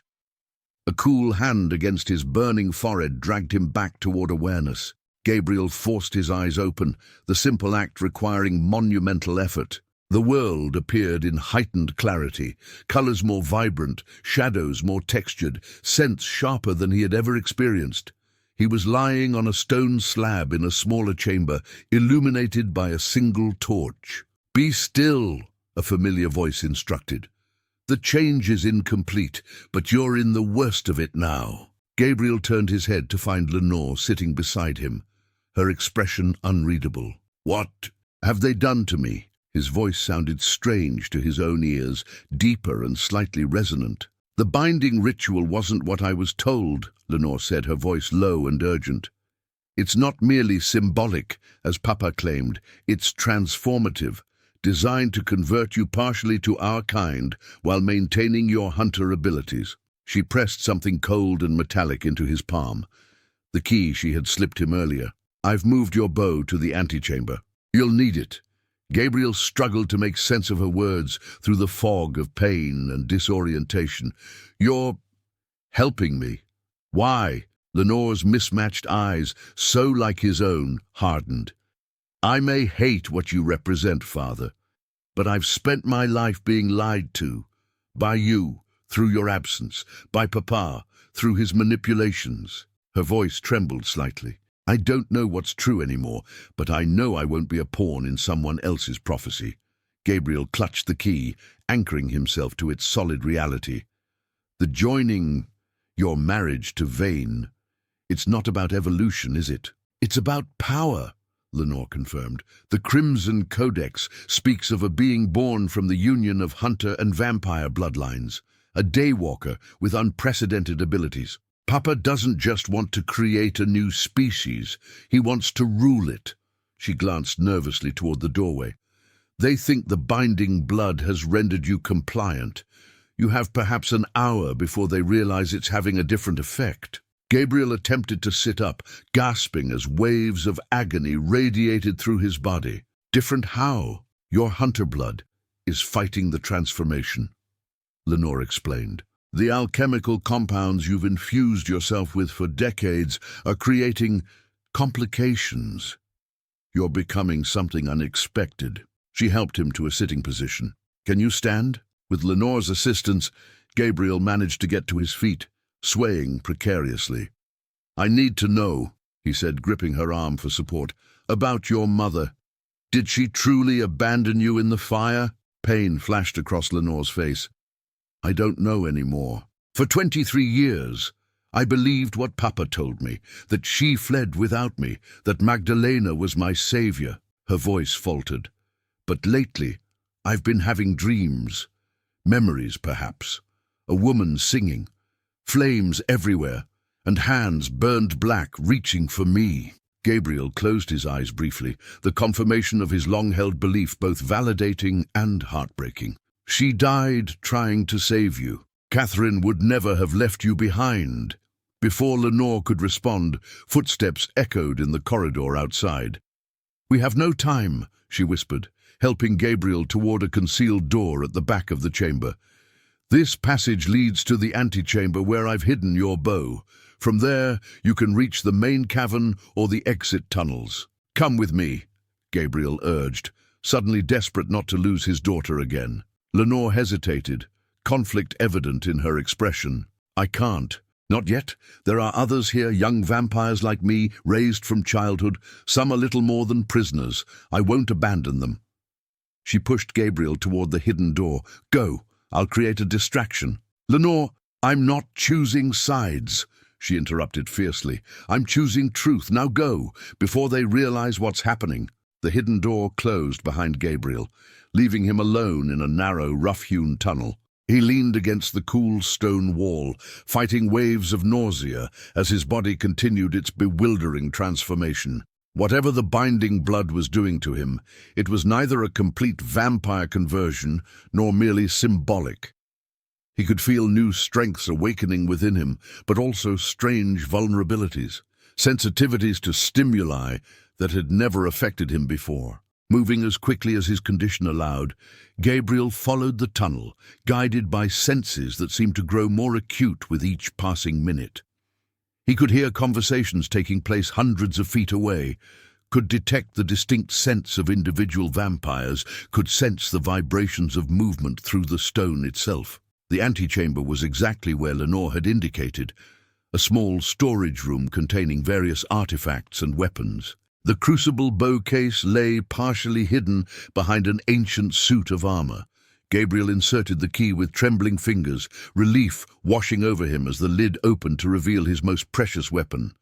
A cool hand against his burning forehead dragged him back toward awareness. Gabriel forced his eyes open, the simple act requiring monumental effort. The world appeared in heightened clarity, colors more vibrant, shadows more textured, scents sharper than he had ever experienced. He was lying on a stone slab in a smaller chamber, illuminated by a single torch. "Be still," a familiar voice instructed. "The change is incomplete, but you're in the worst of it now." Gabriel turned his head to find Lenore sitting beside him, her expression unreadable. "What have they done to me?" His voice sounded strange to his own ears, deeper and slightly resonant. "The binding ritual wasn't what I was told," Lenore said, her voice low and urgent. "It's not merely symbolic, as Papa claimed. It's transformative, designed to convert you partially to our kind while maintaining your hunter abilities." She pressed something cold and metallic into his palm, the key she had slipped him earlier. "I've moved your bow to the antechamber. You'll need it." Gabriel struggled to make sense of her words through the fog of pain and disorientation. "You're helping me. Why?" Lenore's mismatched eyes, so like his own, hardened. "I may hate what you represent, Father, but I've spent my life being lied to. By you, through your absence. By Papa, through his manipulations." Her voice trembled slightly. "I don't know what's true anymore, but I know I won't be a pawn in someone else's prophecy." Gabriel clutched the key, anchoring himself to its solid reality. "The joining, your marriage to Vane, it's not about evolution, is it? It's about power," Lenore confirmed. "The Crimson Codex speaks of a being born from the union of hunter and vampire bloodlines, a daywalker with unprecedented abilities. Papa doesn't just want to create a new species, he wants to rule it." She glanced nervously toward the doorway. "They think the binding blood has rendered you compliant. You have perhaps an hour before they realize it's having a different effect." Gabriel attempted to sit up, gasping as waves of agony radiated through his body. "Different how?" "Your hunter blood is fighting the transformation," Lenore explained. "The alchemical compounds you've infused yourself with for decades are creating complications. You're becoming something unexpected." She helped him to a sitting position. "Can you stand?" With Lenore's assistance, Gabriel managed to get to his feet, swaying precariously. "I need to know," he said, gripping her arm for support, "about your mother. Did she truly abandon you in the fire?" Pain flashed across Lenore's face. "I don't know anymore. For 23 years, I believed what Papa told me, that she fled without me, that Magdalena was my savior." Her voice faltered. "But lately, I've been having dreams. Memories, perhaps. A woman singing. Flames everywhere, and hands burned black, reaching for me." Gabriel closed his eyes briefly, the confirmation of his long-held belief both validating and heartbreaking. "She died trying to save you. Catherine would never have left you behind." Before Lenore could respond, footsteps echoed in the corridor outside. "We have no time," she whispered, helping Gabriel toward a concealed door at the back of the chamber. "This passage leads to the antechamber where I've hidden your bow. From there, you can reach the main cavern or the exit tunnels." "Come with me," Gabriel urged, suddenly desperate not to lose his daughter again. Lenore hesitated, conflict evident in her expression. "I can't. Not yet. There are others here, young vampires like me, raised from childhood, some a little more than prisoners. I won't abandon them." She pushed Gabriel toward the hidden door. "Go. I'll create a distraction." "Lenore, I'm not choosing sides," she interrupted fiercely. "I'm choosing truth. Now go, before they realize what's happening." The hidden door closed behind Gabriel, leaving him alone in a narrow, rough-hewn tunnel. He leaned against the cool stone wall, fighting waves of nausea as his body continued its bewildering transformation. Whatever the binding blood was doing to him, it was neither a complete vampire conversion nor merely symbolic. He could feel new strengths awakening within him, but also strange vulnerabilities, sensitivities to stimuli that had never affected him before. Moving as quickly as his condition allowed, Gabriel followed the tunnel, guided by senses that seemed to grow more acute with each passing minute. He could hear conversations taking place hundreds of feet away, could detect the distinct scents of individual vampires, could sense the vibrations of movement through the stone itself. The antechamber was exactly where Lenore had indicated, a small storage room containing various artifacts and weapons. The crucible bow case lay partially hidden behind an ancient suit of armor. Gabriel inserted the key with trembling fingers, relief washing over him as the lid opened to reveal his most precious weapon.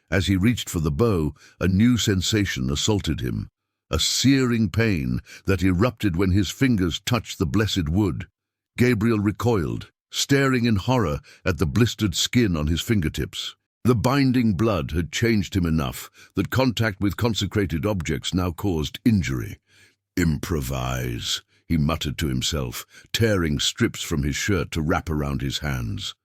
As he reached for the bow, a new sensation assaulted him, a searing pain that erupted when his fingers touched the blessed wood. Gabriel recoiled, staring in horror at the blistered skin on his fingertips. The binding blood had changed him enough that contact with consecrated objects now caused injury. "Improvise," he muttered to himself, tearing strips from his shirt to wrap around his hands.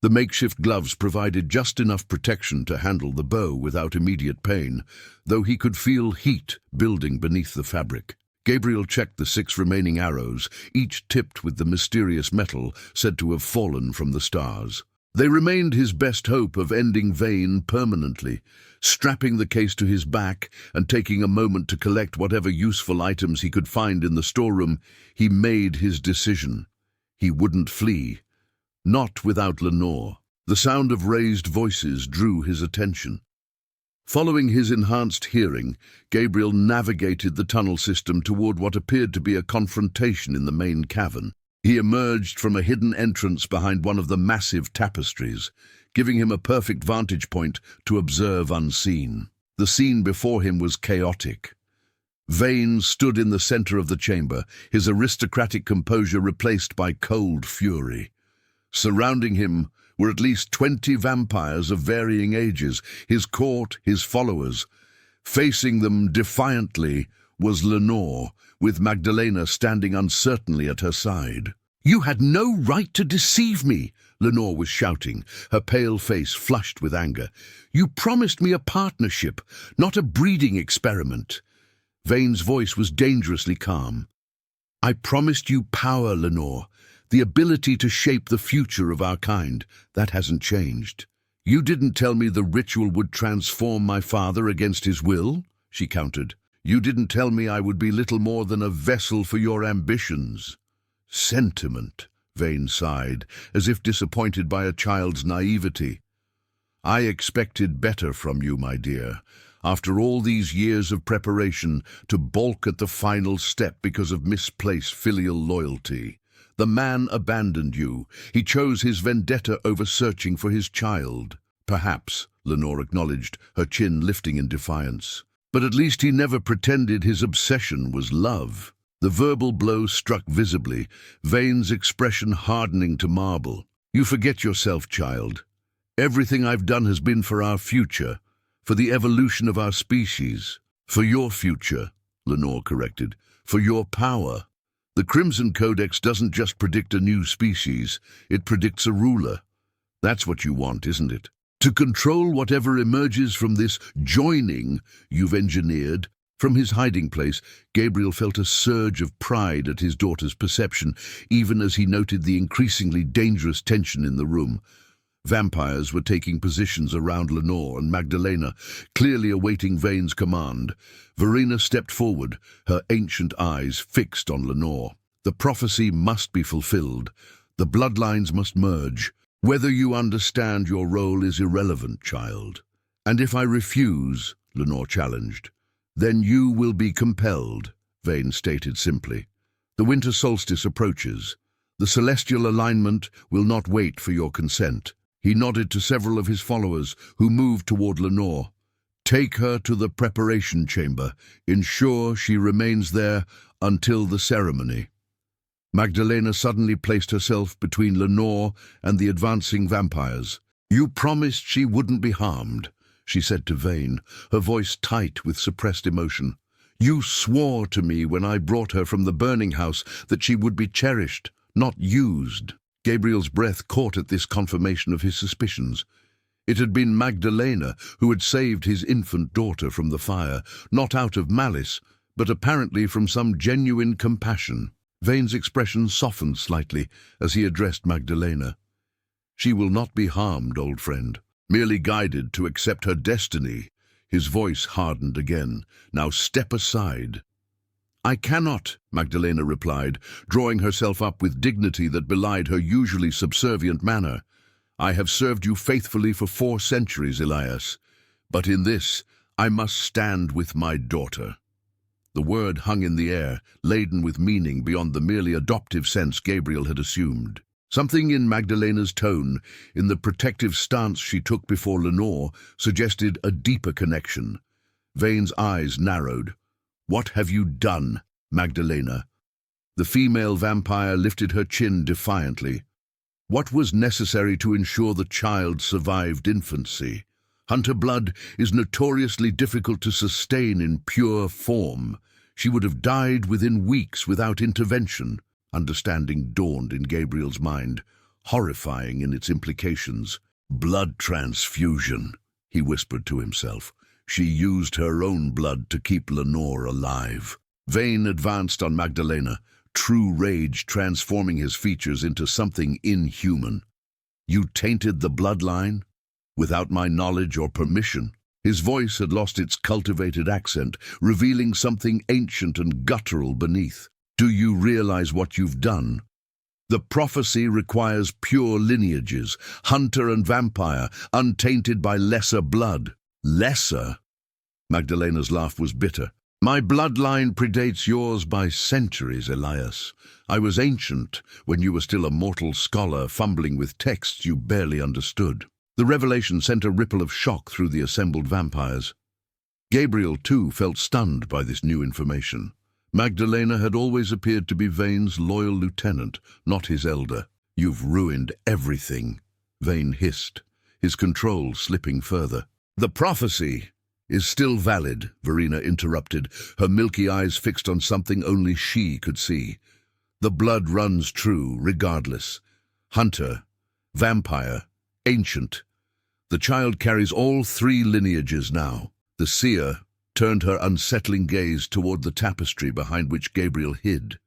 The makeshift gloves provided just enough protection to handle the bow without immediate pain, though he could feel heat building beneath the fabric. Gabriel checked the 6 remaining arrows, each tipped with the mysterious metal said to have fallen from the stars. They remained his best hope of ending Vane permanently. Strapping the case to his back and taking a moment to collect whatever useful items he could find in the storeroom, he made his decision. He wouldn't flee. Not without Lenore. The sound of raised voices drew his attention. Following his enhanced hearing, Gabriel navigated the tunnel system toward what appeared to be a confrontation in the main cavern. He emerged from a hidden entrance behind one of the massive tapestries, giving him a perfect vantage point to observe unseen. The scene before him was chaotic. Vane stood in the center of the chamber, his aristocratic composure replaced by cold fury. Surrounding him were at least 20 vampires of varying ages, his court, his followers. Facing them defiantly was Lenore, with Magdalena standing uncertainly at her side. "You had no right to deceive me," Lenore was shouting, her pale face flushed with anger. "You promised me a partnership, not a breeding experiment." Vane's voice was dangerously calm. "I promised you power, Lenore. The ability to shape the future of our kind. That hasn't changed." "You didn't tell me the ritual would transform my father against his will," she countered. "You didn't tell me I would be little more than a vessel for your ambitions." "Sentiment," Vane sighed, as if disappointed by a child's naivety. "I expected better from you, my dear. After all these years of preparation, to balk at the final step because of misplaced filial loyalty. The man abandoned you. He chose his vendetta over searching for his child." "Perhaps," Lenore acknowledged, her chin lifting in defiance. "But at least he never pretended his obsession was love." The verbal blow struck visibly, Vane's expression hardening to marble. "You forget yourself, child. Everything I've done has been for our future, for the evolution of our species." "For your future," Lenore corrected. "For your power. The Crimson Codex doesn't just predict a new species, it predicts a ruler. That's what you want, isn't it? To control whatever emerges from this joining you've engineered." From his hiding place, Gabriel felt a surge of pride at his daughter's perception, even as he noted the increasingly dangerous tension in the room. Vampires were taking positions around Lenore and Magdalena, clearly awaiting Vane's command. Verena stepped forward, her ancient eyes fixed on Lenore. "The prophecy must be fulfilled. The bloodlines must merge. Whether you understand your role is irrelevant, child." "And if I refuse," Lenore challenged, "then you will be compelled," Vane stated simply. "The winter solstice approaches. The celestial alignment will not wait for your consent." He nodded to several of his followers, who moved toward Lenore. "Take her to the preparation chamber. Ensure she remains there until the ceremony." Magdalena suddenly placed herself between Lenore and the advancing vampires. "You promised she wouldn't be harmed," she said to Vane, her voice tight with suppressed emotion. "You swore to me when I brought her from the burning house that she would be cherished, not used." Gabriel's breath caught at this confirmation of his suspicions. It had been Magdalena who had saved his infant daughter from the fire, not out of malice, but apparently from some genuine compassion. Vane's expression softened slightly as he addressed Magdalena. "She will not be harmed, old friend, merely guided to accept her destiny." His voice hardened again. "Now step aside." "I cannot," Magdalena replied, drawing herself up with dignity that belied her usually subservient manner. "I have served you faithfully for 4 centuries, Elias, but in this I must stand with my daughter." The word hung in the air, laden with meaning beyond the merely adoptive sense Gabriel had assumed. Something in Magdalena's tone, in the protective stance she took before Lenore, suggested a deeper connection. Vane's eyes narrowed. "What have you done, Magdalena?" The female vampire lifted her chin defiantly. "What was necessary to ensure the child survived infancy? Hunter blood is notoriously difficult to sustain in pure form. She would have died within weeks without intervention." Understanding dawned in Gabriel's mind, horrifying in its implications. "Blood transfusion," he whispered to himself. "She used her own blood to keep Lenore alive." Vane advanced on Magdalena, true rage transforming his features into something inhuman. "You tainted the bloodline? Without my knowledge or permission?" His voice had lost its cultivated accent, revealing something ancient and guttural beneath. "Do you realize what you've done? The prophecy requires pure lineages, hunter and vampire, untainted by lesser blood." "Lesser?" Magdalena's laugh was bitter. "My bloodline predates yours by centuries, Elias. I was ancient when you were still a mortal scholar fumbling with texts you barely understood." The revelation sent a ripple of shock through the assembled vampires. Gabriel, too, felt stunned by this new information. Magdalena had always appeared to be Vane's loyal lieutenant, not his elder. "You've ruined everything," Vane hissed, his control slipping further. "The prophecy is still valid," Verena interrupted, her milky eyes fixed on something only she could see. "The blood runs true, regardless. Hunter, vampire, ancient. The child carries all 3 lineages now." The seer turned her unsettling gaze toward the tapestry behind which Gabriel hid.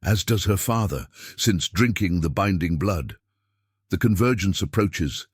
"As does her father, since drinking the binding blood. The convergence approaches,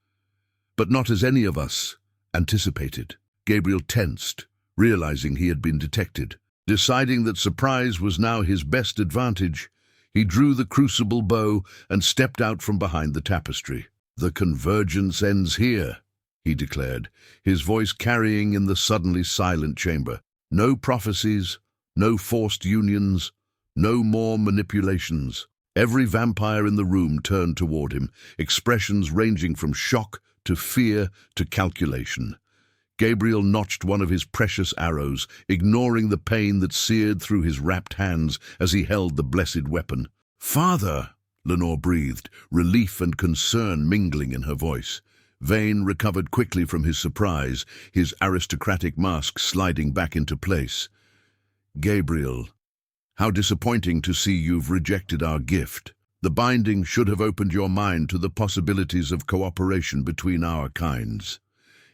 but not as any of us anticipated." Gabriel tensed, realizing he had been detected. Deciding that surprise was now his best advantage, he drew the crucible bow and stepped out from behind the tapestry. "The convergence ends here," he declared, his voice carrying in the suddenly silent chamber. "No prophecies, no forced unions, no more manipulations." Every vampire in the room turned toward him, expressions ranging from shock to fear to calculation. Gabriel notched one of his precious arrows, ignoring the pain that seared through his wrapped hands as he held the blessed weapon. "Father!" Lenore breathed, relief and concern mingling in her voice. Vane recovered quickly from his surprise, his aristocratic mask sliding back into place. "Gabriel, how disappointing to see you've rejected our gift. The binding should have opened your mind to the possibilities of cooperation between our kinds."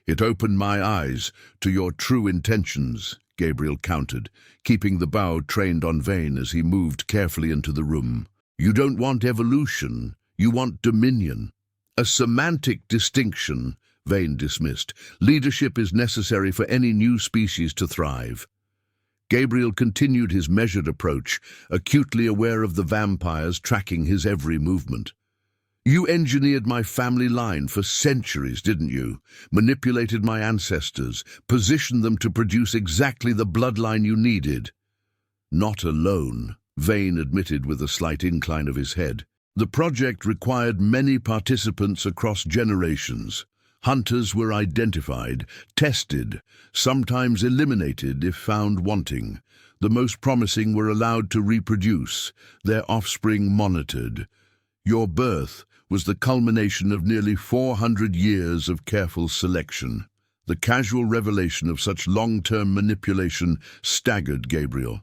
"It opened my eyes to your true intentions," Gabriel countered, keeping the bow trained on Vane as he moved carefully into the room. "You don't want evolution, you want dominion." "A semantic distinction," Vane dismissed. "Leadership is necessary for any new species to thrive." Gabriel continued his measured approach, acutely aware of the vampires tracking his every movement. "You engineered my family line for centuries, didn't you? Manipulated my ancestors, positioned them to produce exactly the bloodline you needed." "Not alone," Vane admitted with a slight incline of his head. "The project required many participants across generations. Hunters were identified, tested, sometimes eliminated if found wanting. The most promising were allowed to reproduce, their offspring monitored. Your birth was the culmination of nearly 400 years of careful selection. The casual revelation of such long-term manipulation staggered Gabriel.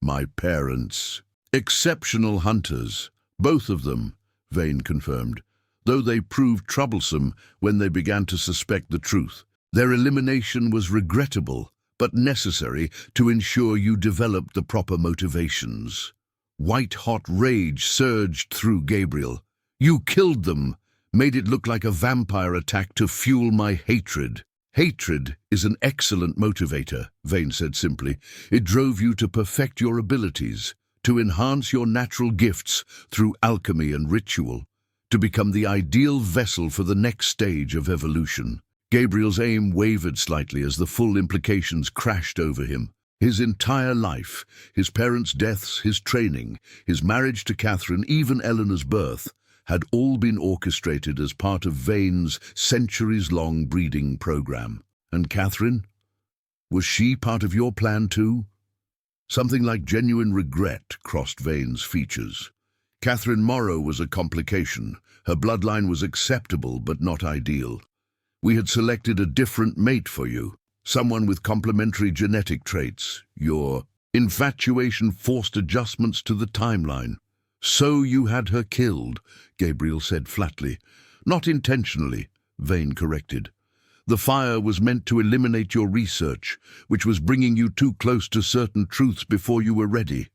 My parents. Exceptional hunters, both of them, Vane confirmed, though they proved troublesome when they began to suspect the truth. Their elimination was regrettable, but necessary to ensure you developed the proper motivations. White-hot rage surged through Gabriel. You killed them, made it look like a vampire attack to fuel my hatred. Hatred is an excellent motivator, Vane said simply. It drove you to perfect your abilities, to enhance your natural gifts through alchemy and ritual, to become the ideal vessel for the next stage of evolution. Gabriel's aim wavered slightly as the full implications crashed over him. His entire life, his parents' deaths, his training, his marriage to Catherine, even Eleanor's birth, had all been orchestrated as part of Vane's centuries-long breeding program. And Catherine? Was she part of your plan too? Something like genuine regret crossed Vane's features. Catherine Morrow was a complication. Her bloodline was acceptable but not ideal. We had selected a different mate for you, someone with complementary genetic traits. Your infatuation forced adjustments to the timeline. So you had her killed, Gabriel said flatly. Not intentionally, Vane corrected. The fire was meant to eliminate your research, which was bringing you too close to certain truths before you were ready.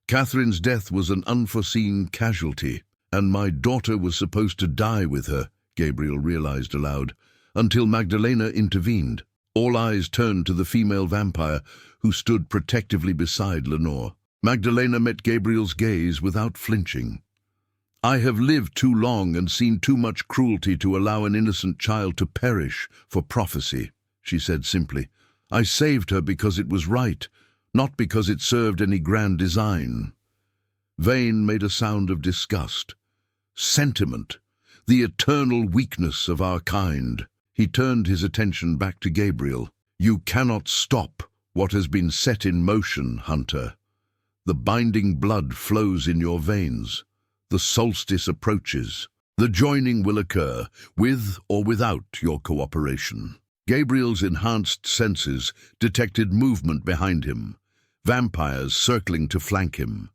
Catherine's death was an unforeseen casualty, and my daughter was supposed to die with her, Gabriel realized aloud, until Magdalena intervened. All eyes turned to the female vampire, who stood protectively beside Lenore. Magdalena met Gabriel's gaze without flinching. I have lived too long and seen too much cruelty to allow an innocent child to perish for prophecy, she said simply. I saved her because it was right, not because it served any grand design. Vane made a sound of disgust. Sentiment, the eternal weakness of our kind. He turned his attention back to Gabriel. You cannot stop what has been set in motion, Hunter. The binding blood flows in your veins. The solstice approaches. The joining will occur, with or without your cooperation. Gabriel's enhanced senses detected movement behind him, vampires circling to flank him.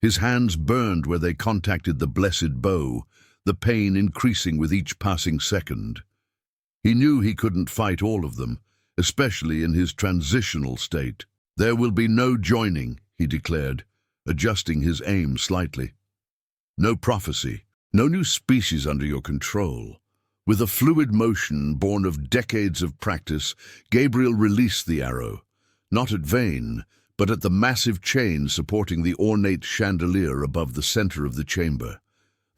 His hands burned where they contacted the blessed bow, the pain increasing with each passing second. He knew he couldn't fight all of them, especially in his transitional state. There will be no joining, he declared, adjusting his aim slightly. No prophecy, no new species under your control. With a fluid motion born of decades of practice, Gabriel released the arrow, not at Vane, but at the massive chain supporting the ornate chandelier above the center of the chamber.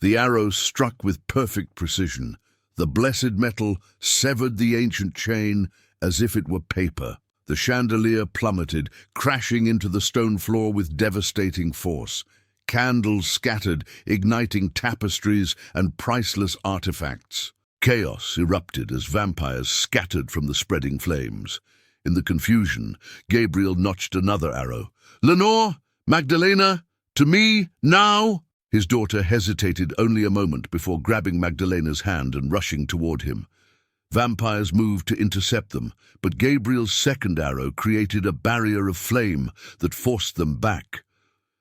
The arrow struck with perfect precision. The blessed metal severed the ancient chain as if it were paper. The chandelier plummeted, crashing into the stone floor with devastating force. Candles scattered, igniting tapestries and priceless artifacts. Chaos erupted as vampires scattered from the spreading flames. In the confusion, Gabriel notched another arrow. Lenore! Magdalena! To me! Now! His daughter hesitated only a moment before grabbing Magdalena's hand and rushing toward him. Vampires moved to intercept them, but Gabriel's second arrow created a barrier of flame that forced them back.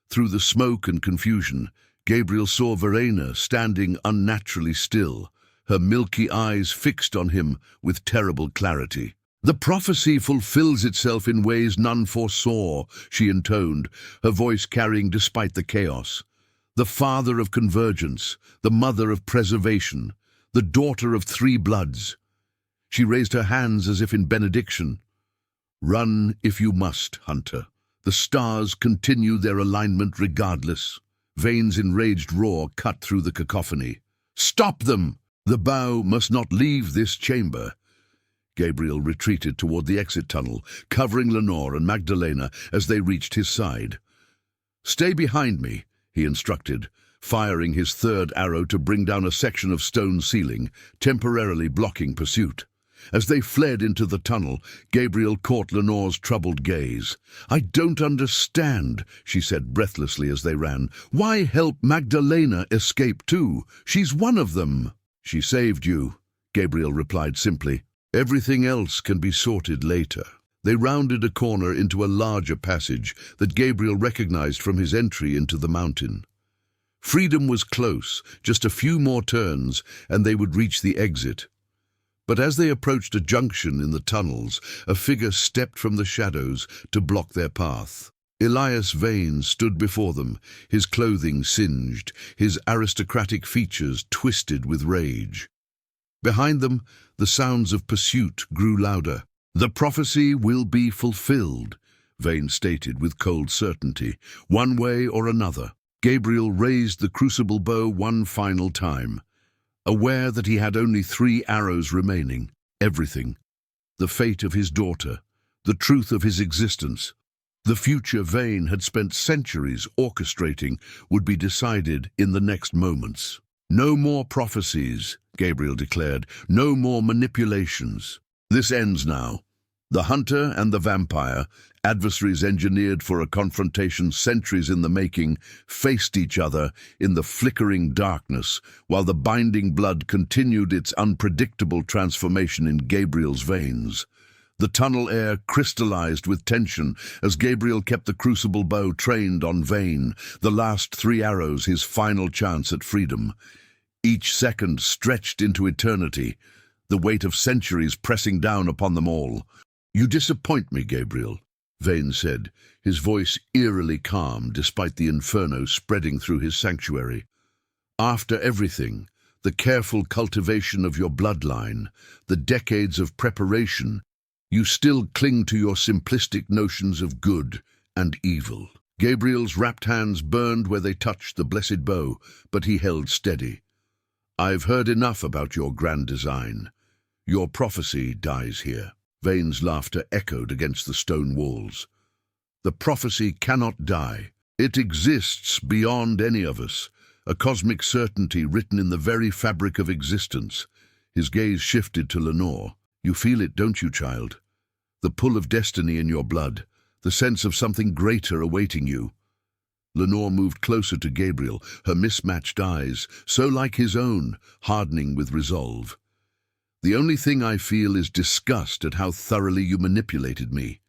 Through the smoke and confusion, Gabriel saw Verena standing unnaturally still, her milky eyes fixed on him with terrible clarity. The prophecy fulfills itself in ways none foresaw, she intoned, her voice carrying despite the chaos. The father of convergence, the mother of preservation, the daughter of three bloods. She raised her hands as if in benediction. Run if you must, Hunter. The stars continue their alignment regardless. Vane's enraged roar cut through the cacophony. Stop them! The bow must not leave this chamber. Gabriel retreated toward the exit tunnel, covering Lenore and Magdalena as they reached his side. Stay behind me, he instructed, firing his third arrow to bring down a section of stone ceiling, temporarily blocking pursuit. As they fled into the tunnel, Gabriel caught Lenore's troubled gaze. "I don't understand," she said breathlessly as they ran. "Why help Magdalena escape too? She's one of them." "She saved you," Gabriel replied simply. "Everything else can be sorted later." They rounded a corner into a larger passage that Gabriel recognized from his entry into the mountain. Freedom was close, just a few more turns, and they would reach the exit. But as they approached a junction in the tunnels, a figure stepped from the shadows to block their path. Elias Vane stood before them, his clothing singed, his aristocratic features twisted with rage. Behind them, the sounds of pursuit grew louder. "The prophecy will be fulfilled," Vane stated with cold certainty, "one way or another." Gabriel raised the crucible bow one final time, aware that he had only 3 arrows remaining. Everything. The fate of his daughter, the truth of his existence, the future Vane had spent centuries orchestrating would be decided in the next moments. "No more prophecies," Gabriel declared. "No more manipulations. This ends now." The hunter and the vampire, adversaries engineered for a confrontation centuries in the making, faced each other in the flickering darkness, while the binding blood continued its unpredictable transformation in Gabriel's veins. The tunnel air crystallized with tension as Gabriel kept the crucible bow trained on Vane, the last 3 arrows his final chance at freedom. Each second stretched into eternity, the weight of centuries pressing down upon them all. "You disappoint me, Gabriel," Vane said, his voice eerily calm despite the inferno spreading through his sanctuary. "After everything, the careful cultivation of your bloodline, the decades of preparation, you still cling to your simplistic notions of good and evil." Gabriel's wrapped hands burned where they touched the blessed bow, but he held steady. "I've heard enough about your grand design. Your prophecy dies here." Vane's laughter echoed against the stone walls. "The prophecy cannot die. It exists beyond any of us, a cosmic certainty written in the very fabric of existence." His gaze shifted to Lenore. "You feel it, don't you, child? The pull of destiny in your blood, the sense of something greater awaiting you." Lenore moved closer to Gabriel, her mismatched eyes, so like his own, hardening with resolve. "The only thing I feel is disgust at how thoroughly you manipulated me.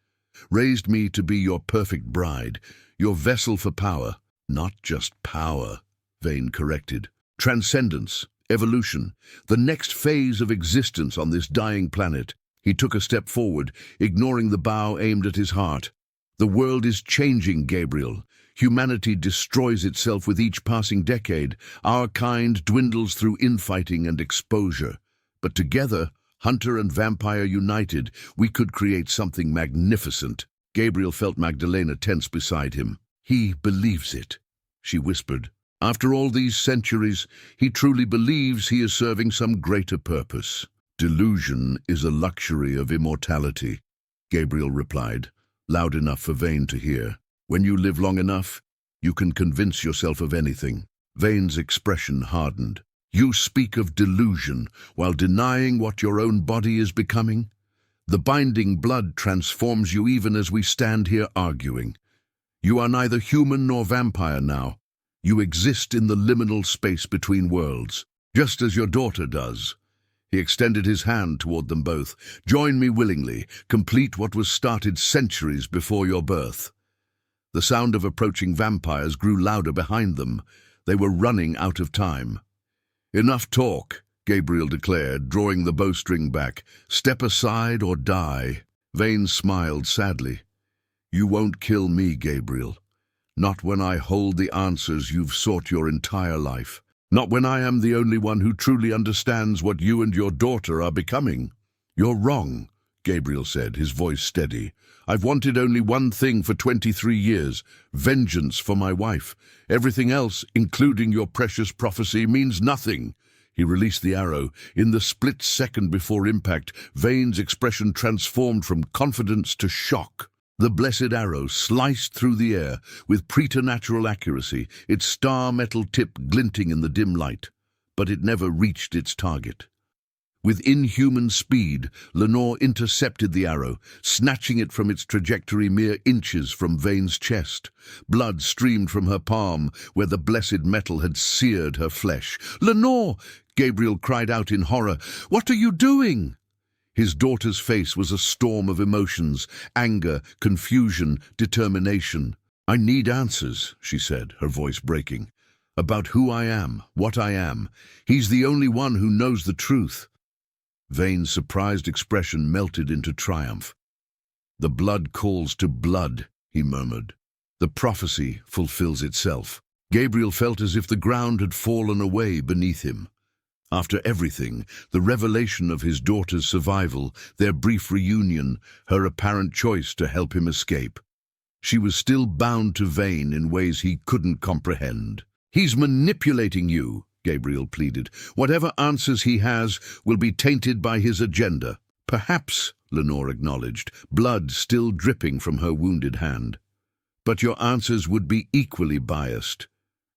Raised me to be your perfect bride, your vessel for power." "Not just power," Vane corrected. "Transcendence, evolution, the next phase of existence on this dying planet." He took a step forward, ignoring the bow aimed at his heart. "The world is changing, Gabriel. Humanity destroys itself with each passing decade. Our kind dwindles through infighting and exposure. But together, hunter and vampire united, we could create something magnificent." Gabriel felt Magdalena tense beside him. "He believes it," she whispered. "After all these centuries, he truly believes he is serving some greater purpose." "Delusion is a luxury of immortality," Gabriel replied, loud enough for Vane to hear. "When you live long enough, you can convince yourself of anything." Vane's expression hardened. "You speak of delusion while denying what your own body is becoming? The binding blood transforms you even as we stand here arguing. You are neither human nor vampire now. You exist in the liminal space between worlds, just as your daughter does." He extended his hand toward them both. "Join me willingly. Complete what was started centuries before your birth." The sound of approaching vampires grew louder behind them. They were running out of time. "Enough talk," Gabriel declared, drawing the bowstring back. "Step aside or die." Vane smiled sadly. "You won't kill me, Gabriel. Not when I hold the answers you've sought your entire life. Not when I am the only one who truly understands what you and your daughter are becoming." "You're wrong," Gabriel said, his voice steady. "I've wanted only one thing for 23 years, vengeance for my wife. Everything else, including your precious prophecy, means nothing." He released the arrow. In the split second before impact, Vane's expression transformed from confidence to shock. The blessed arrow sliced through the air with preternatural accuracy, its star-metal tip glinting in the dim light. But it never reached its target. With inhuman speed, Lenore intercepted the arrow, snatching it from its trajectory mere inches from Vane's chest. Blood streamed from her palm, where the blessed metal had seared her flesh. "Lenore!" Gabriel cried out in horror. "What are you doing?" His daughter's face was a storm of emotions: anger, confusion, determination. "I need answers," she said, her voice breaking. "About who I am, what I am. He's the only one who knows the truth." Vane's surprised expression melted into triumph. "The blood calls to blood," he murmured. "The prophecy fulfills itself." Gabriel felt as if the ground had fallen away beneath him. After everything, the revelation of his daughter's survival, their brief reunion, her apparent choice to help him escape. She was still bound to Vane in ways he couldn't comprehend. "He's manipulating you," Gabriel pleaded. "Whatever answers he has will be tainted by his agenda." "Perhaps," Lenore acknowledged, blood still dripping from her wounded hand. "But your answers would be equally biased.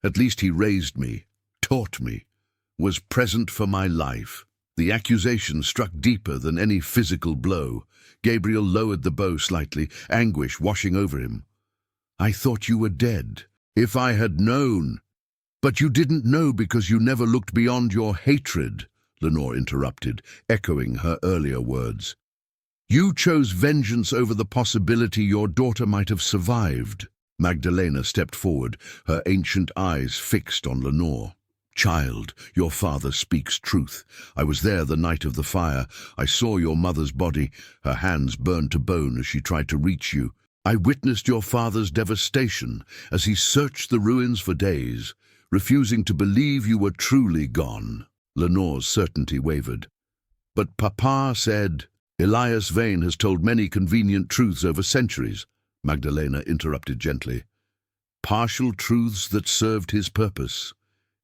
At least he raised me, taught me, was present for my life." The accusation struck deeper than any physical blow. Gabriel lowered the bow slightly, anguish washing over him. "I thought you were dead. If I had known—" "But you didn't know because you never looked beyond your hatred," Lenore interrupted, echoing her earlier words. "You chose vengeance over the possibility your daughter might have survived." Magdalena stepped forward, her ancient eyes fixed on Lenore. "Child, your father speaks truth. I was there the night of the fire. I saw your mother's body, her hands burned to bone as she tried to reach you. I witnessed your father's devastation as he searched the ruins for days, refusing to believe you were truly gone." Lenore's certainty wavered. "But Papa said—" "Elias Vane has told many convenient truths over centuries," Magdalena interrupted gently. "Partial truths that served his purpose.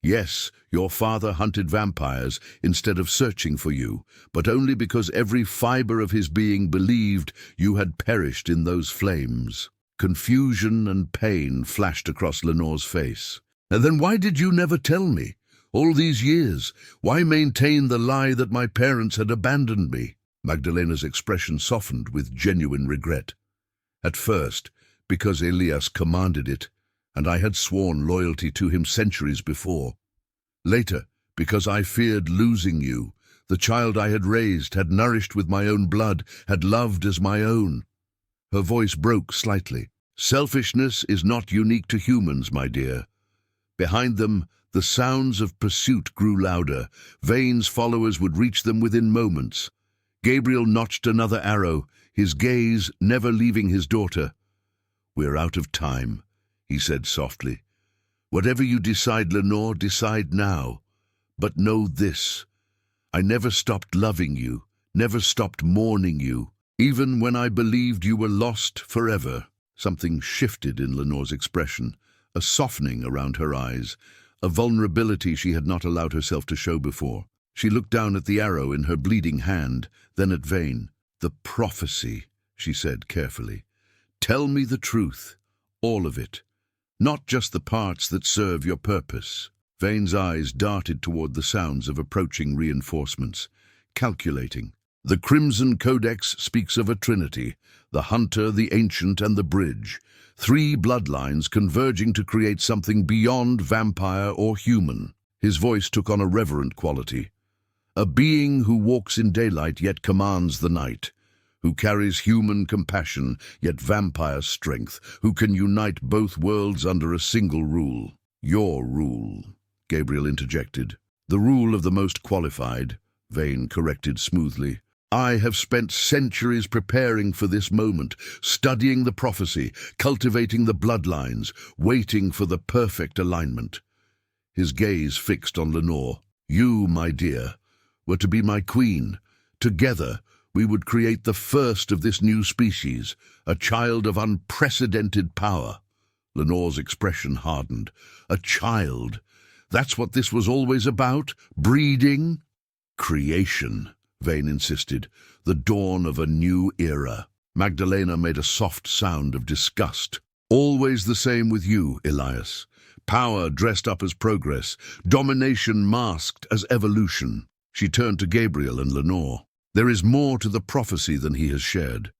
Yes, your father hunted vampires instead of searching for you, but only because every fiber of his being believed you had perished in those flames." Confusion and pain flashed across Lenore's face. "And then why did you never tell me? All these years, why maintain the lie that my parents had abandoned me?" Magdalena's expression softened with genuine regret. "At first, because Elias commanded it, and I had sworn loyalty to him centuries before. Later, because I feared losing you, the child I had raised, had nourished with my own blood, had loved as my own." Her voice broke slightly. "Selfishness is not unique to humans, my dear." Behind them, the sounds of pursuit grew louder. Vane's followers would reach them within moments. Gabriel notched another arrow, his gaze never leaving his daughter. "We're out of time," he said softly. "Whatever you decide, Lenore, decide now. But know this: I never stopped loving you, never stopped mourning you, even when I believed you were lost forever." Something shifted in Lenore's expression, a softening around her eyes, a vulnerability she had not allowed herself to show before. She looked down at the arrow in her bleeding hand, then at Vane. "The prophecy," she said carefully. "Tell me the truth, all of it. Not just the parts that serve your purpose." Vane's eyes darted toward the sounds of approaching reinforcements, calculating. "The Crimson Codex speaks of a trinity, the Hunter, the Ancient, and the Bridge. 3 bloodlines converging to create something beyond vampire or human." His voice took on a reverent quality. "A being who walks in daylight yet commands the night, who carries human compassion yet vampire strength, who can unite both worlds under a single rule." "Your rule," Gabriel interjected. "The rule of the most qualified," Vane corrected smoothly. "I have spent centuries preparing for this moment, studying the prophecy, cultivating the bloodlines, waiting for the perfect alignment." His gaze fixed on Lenore. "You, my dear, were to be my queen. Together, we would create the first of this new species, a child of unprecedented power." Lenore's expression hardened. "A child? That's what this was always about? Breeding?" "Creation," Vane insisted. "The dawn of a new era." Magdalena made a soft sound of disgust. "Always the same with you, Elias. Power dressed up as progress, domination masked as evolution." She turned to Gabriel and Lenore. There is more to the prophecy than he has shared.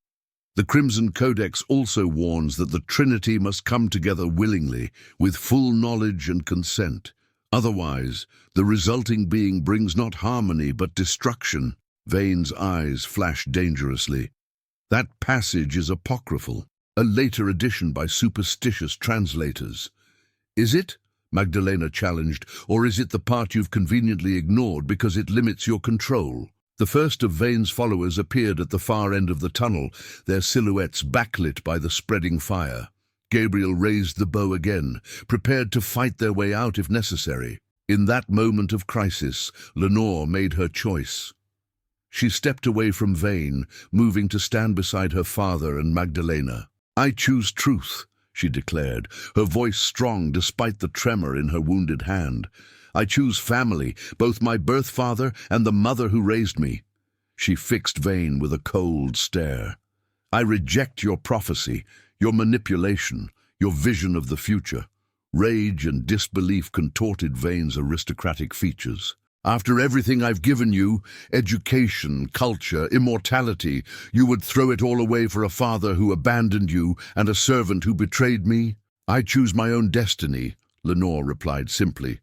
The Crimson Codex also warns that the Trinity must come together willingly, with full knowledge and consent. Otherwise, the resulting being brings not harmony but destruction. Vane's eyes flashed dangerously. That passage is apocryphal, a later addition by superstitious translators. Is it? Magdalena challenged, or is it the part you've conveniently ignored because it limits your control? The first of Vane's followers appeared at the far end of the tunnel, their silhouettes backlit by the spreading fire. Gabriel raised the bow again, prepared to fight their way out if necessary. In that moment of crisis, Lenore made her choice. She stepped away from Vane, moving to stand beside her father and Magdalena. "I choose truth," she declared, her voice strong despite the tremor in her wounded hand. "I choose family, both my birth father and the mother who raised me." She fixed Vane with a cold stare. "I reject your prophecy, your manipulation, your vision of the future." Rage and disbelief contorted Vane's aristocratic features. "After everything I've given you, education, culture, immortality, you would throw it all away for a father who abandoned you and a servant who betrayed me?" "I choose my own destiny," Lenore replied simply.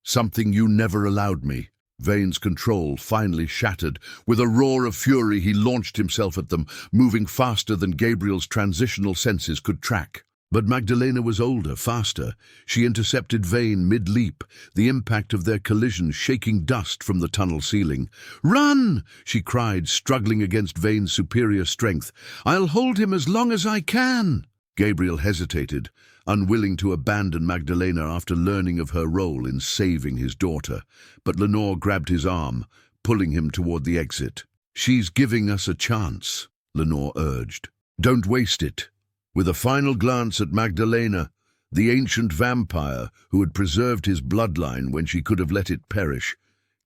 "Something you never allowed me." Vane's control finally shattered. With a roar of fury, he launched himself at them, moving faster than Gabriel's transitional senses could track. But Magdalena was older, faster. She intercepted Vane mid-leap, the impact of their collision shaking dust from the tunnel ceiling. "Run!" she cried, struggling against Vane's superior strength. "I'll hold him as long as I can." Gabriel hesitated, unwilling to abandon Magdalena after learning of her role in saving his daughter. But Lenore grabbed his arm, pulling him toward the exit. "She's giving us a chance," Lenore urged. "Don't waste it." With a final glance at Magdalena, the ancient vampire who had preserved his bloodline when she could have let it perish,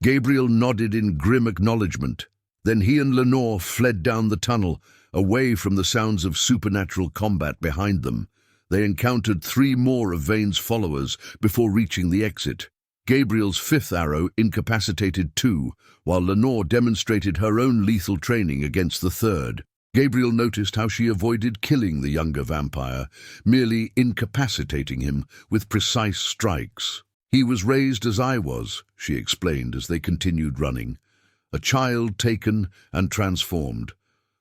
Gabriel nodded in grim acknowledgement. Then he and Lenore fled down the tunnel, away from the sounds of supernatural combat behind them. They encountered 3 more of Vane's followers before reaching the exit. Gabriel's 5th arrow incapacitated 2, while Lenore demonstrated her own lethal training against the 3rd. Gabriel noticed how she avoided killing the younger vampire, merely incapacitating him with precise strikes. "He was raised as I was," she explained as they continued running. "A child taken and transformed.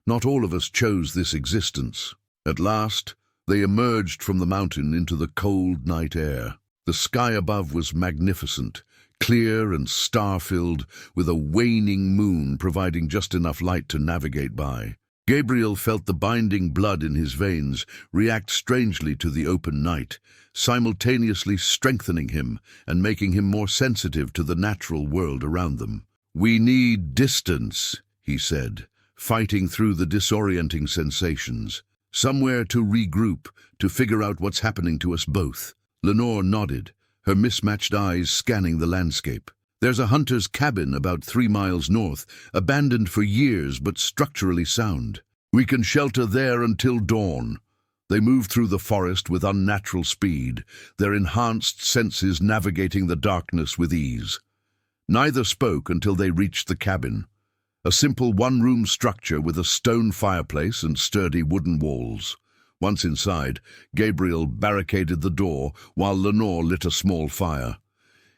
Not all of us chose this existence." At last, they emerged from the mountain into the cold night air. The sky above was magnificent, clear and star-filled, with a waning moon providing just enough light to navigate by. Gabriel felt the binding blood in his veins react strangely to the open night, simultaneously strengthening him and making him more sensitive to the natural world around them. "We need distance," he said, fighting through the disorienting sensations. "Somewhere to regroup, to figure out what's happening to us both." Lenore nodded, her mismatched eyes scanning the landscape. "There's a hunter's cabin about 3 miles north, abandoned for years but structurally sound. We can shelter there until dawn." They moved through the forest with unnatural speed, their enhanced senses navigating the darkness with ease. Neither spoke until they reached the cabin. A simple one-room structure with a stone fireplace and sturdy wooden walls. Once inside, Gabriel barricaded the door while Lenore lit a small fire.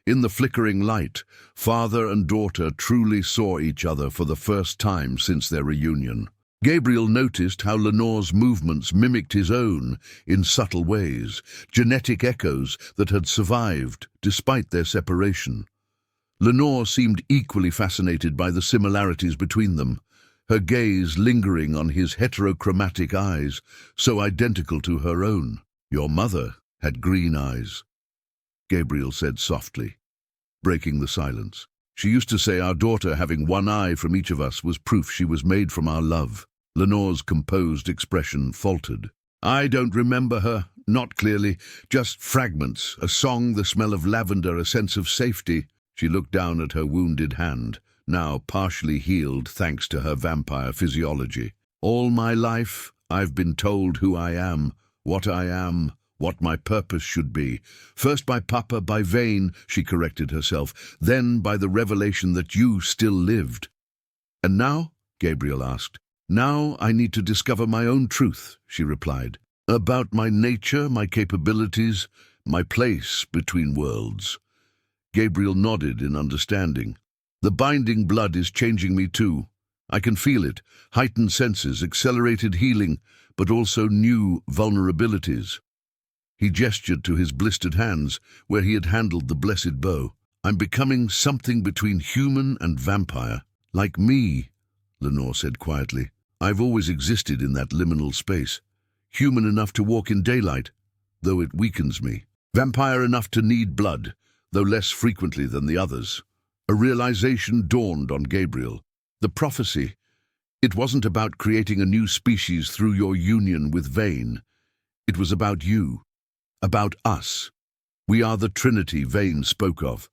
In the flickering light, father and daughter truly saw each other for the first time since their reunion. Gabriel noticed how Lenore's movements mimicked his own in subtle ways, genetic echoes that had survived despite their separation. Lenore seemed equally fascinated by the similarities between them, her gaze lingering on his heterochromatic eyes, so identical to her own. "Your mother had green eyes," Gabriel said softly, breaking the silence. "She used to say our daughter having one eye from each of us was proof she was made from our love." Lenore's composed expression faltered. "I don't remember her, not clearly, just fragments, a song, the smell of lavender, a sense of safety." She looked down at her wounded hand, now partially healed thanks to her vampire physiology. "All my life, I've been told who I am, what what my purpose should be. First by Papa, by Vane, she corrected herself, then by the revelation that you still lived. And now? Gabriel asked. Now I need to discover my own truth, she replied. About my nature, my capabilities, my place between worlds. Gabriel nodded in understanding. The binding blood is changing me too. I can feel it, heightened senses, accelerated healing, but also new vulnerabilities. He gestured to his blistered hands, where he had handled the blessed bow. I'm becoming something between human and vampire. Like me, Lenore said quietly. I've always existed in that liminal space. Human enough to walk in daylight, though it weakens me. Vampire enough to need blood, though less frequently than the others. A realization dawned on Gabriel. The prophecy. It wasn't about creating a new species through your union with Vane. It was about you. About us. We are the Trinity Vane spoke of.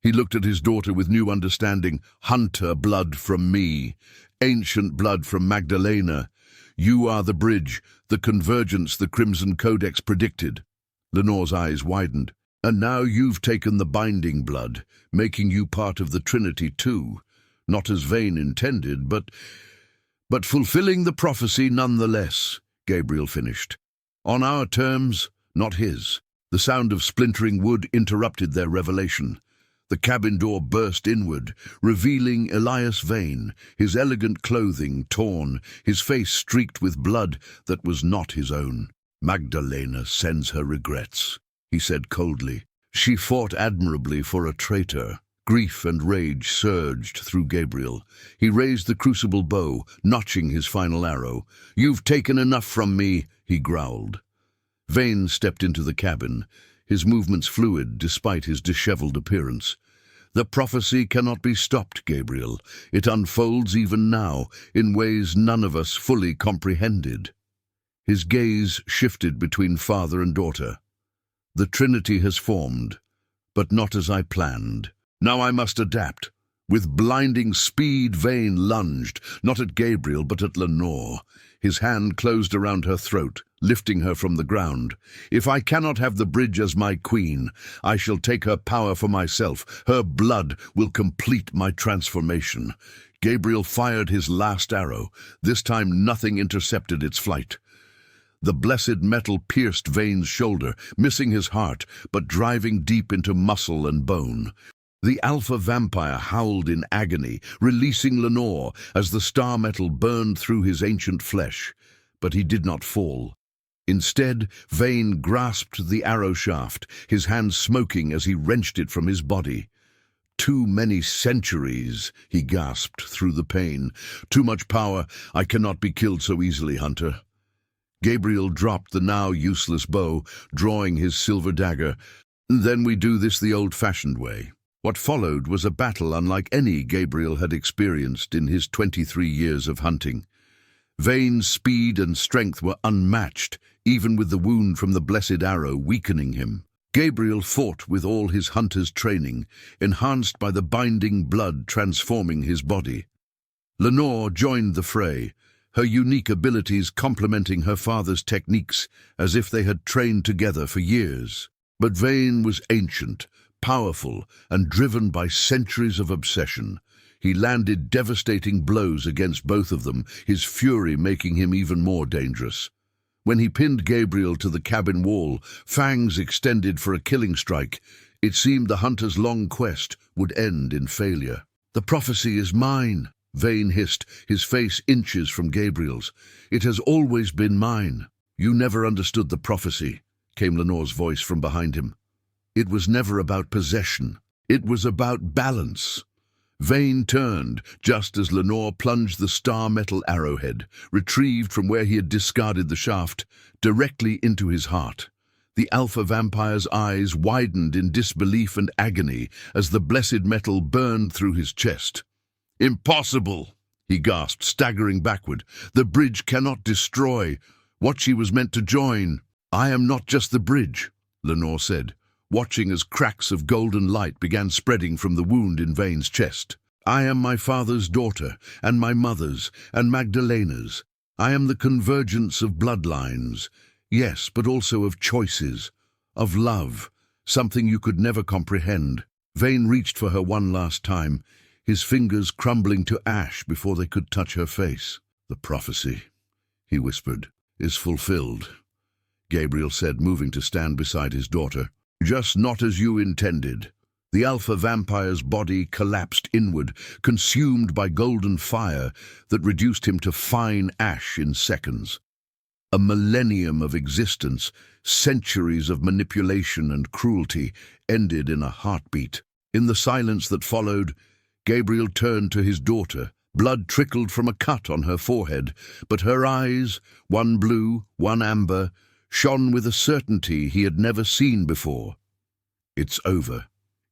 He looked at his daughter with new understanding. Hunter blood from me. Ancient blood from Magdalena. You are the bridge, the convergence the Crimson Codex predicted. Lenore's eyes widened. And now you've taken the binding blood, making you part of the Trinity too. Not as Vane intended, but fulfilling the prophecy nonetheless, Gabriel finished. On our terms, not his. The sound of splintering wood interrupted their revelation. The cabin door burst inward, revealing Elias Vane, his elegant clothing torn, his face streaked with blood that was not his own. Magdalena sends her regrets, he said coldly. She fought admirably for a traitor. Grief and rage surged through Gabriel. He raised the crucible bow, notching his final arrow. You've taken enough from me, he growled. Vane stepped into the cabin, his movements fluid despite his disheveled appearance. The prophecy cannot be stopped, Gabriel. It unfolds even now, in ways none of us fully comprehended. His gaze shifted between father and daughter. The Trinity has formed, but not as I planned. Now I must adapt. With blinding speed, Vane lunged, not at Gabriel but at Lenore. His hand closed around her throat, lifting her from the ground. If I cannot have the bridge as my queen, I shall take her power for myself. Her blood will complete my transformation. Gabriel fired his last arrow. This time nothing intercepted its flight. The blessed metal pierced Vane's shoulder, missing his heart, but driving deep into muscle and bone. The alpha vampire howled in agony, releasing Lenore as the star metal burned through his ancient flesh. But he did not fall. Instead, Vane grasped the arrow shaft, his hand smoking as he wrenched it from his body. Too many centuries, he gasped through the pain. Too much power. I cannot be killed so easily, Hunter. Gabriel dropped the now useless bow, drawing his silver dagger. Then we do this the old-fashioned way. What followed was a battle unlike any Gabriel had experienced in his 23 years of hunting. Vane's speed and strength were unmatched, even with the wound from the blessed arrow weakening him. Gabriel fought with all his hunter's training, enhanced by the binding blood transforming his body. Lenore joined the fray, her unique abilities complementing her father's techniques as if they had trained together for years. But Vane was ancient, powerful, and driven by centuries of obsession. He landed devastating blows against both of them, his fury making him even more dangerous. When he pinned Gabriel to the cabin wall, fangs extended for a killing strike, it seemed the hunter's long quest would end in failure. The prophecy is mine, Vane hissed, his face inches from Gabriel's. It has always been mine. You never understood the prophecy, came Lenore's voice from behind him. It was never about possession. It was about balance. Vane turned, just as Lenore plunged the star metal arrowhead, retrieved from where he had discarded the shaft, directly into his heart. The alpha vampire's eyes widened in disbelief and agony as the blessed metal burned through his chest. Impossible, he gasped, staggering backward. The bridge cannot destroy what she was meant to join. I am not just the bridge, Lenore said, watching as cracks of golden light began spreading from the wound in Vane's chest. I am my father's daughter, and my mother's, and Magdalena's. I am the convergence of bloodlines. Yes, but also of choices, of love, something you could never comprehend. Vane reached for her one last time, his fingers crumbling to ash before they could touch her face. "The prophecy," he whispered, "is fulfilled," Gabriel said, moving to stand beside his daughter. "Just not as you intended." The alpha vampire's body collapsed inward, consumed by golden fire that reduced him to fine ash in seconds. A millennium of existence, centuries of manipulation and cruelty, ended in a heartbeat. In the silence that followed, Gabriel turned to his daughter. Blood trickled from a cut on her forehead, but her eyes, one blue, one amber, shone with a certainty he had never seen before. "It's over,"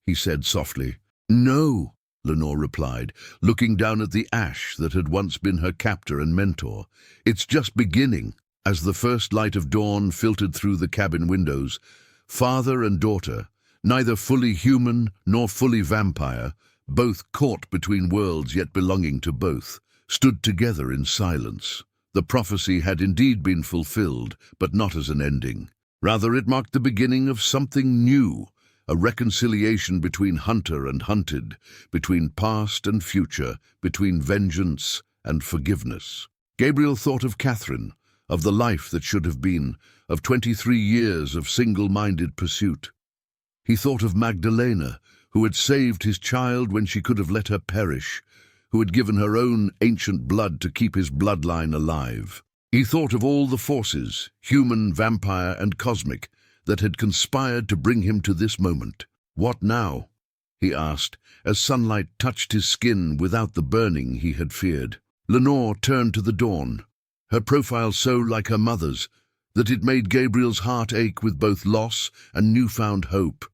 he said softly. "No," Lenore replied, looking down at the ash that had once been her captor and mentor. "It's just beginning." As the first light of dawn filtered through the cabin windows, father and daughter, neither fully human nor fully vampire, both caught between worlds yet belonging to both, stood together in silence. The prophecy had indeed been fulfilled, but not as an ending. Rather, it marked the beginning of something new, a reconciliation between hunter and hunted, between past and future, between vengeance and forgiveness. Gabriel thought of Catherine, of the life that should have been, of 23 years of single-minded pursuit. He thought of Magdalena, who had saved his child when she could have let her perish, who had given her own ancient blood to keep his bloodline alive. He thought of all the forces, human, vampire, and cosmic, that had conspired to bring him to this moment. "What now?" he asked, as sunlight touched his skin without the burning he had feared. Lenore turned to the dawn, her profile so like her mother's that it made Gabriel's heart ache with both loss and newfound hope.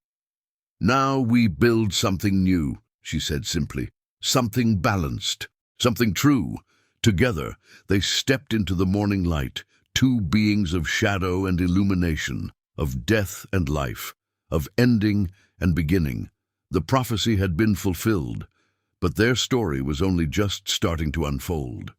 "Now we build something new," she said simply, "something balanced, something true." Together, they stepped into the morning light, two beings of shadow and illumination, of death and life, of ending and beginning. The prophecy had been fulfilled, but their story was only just starting to unfold.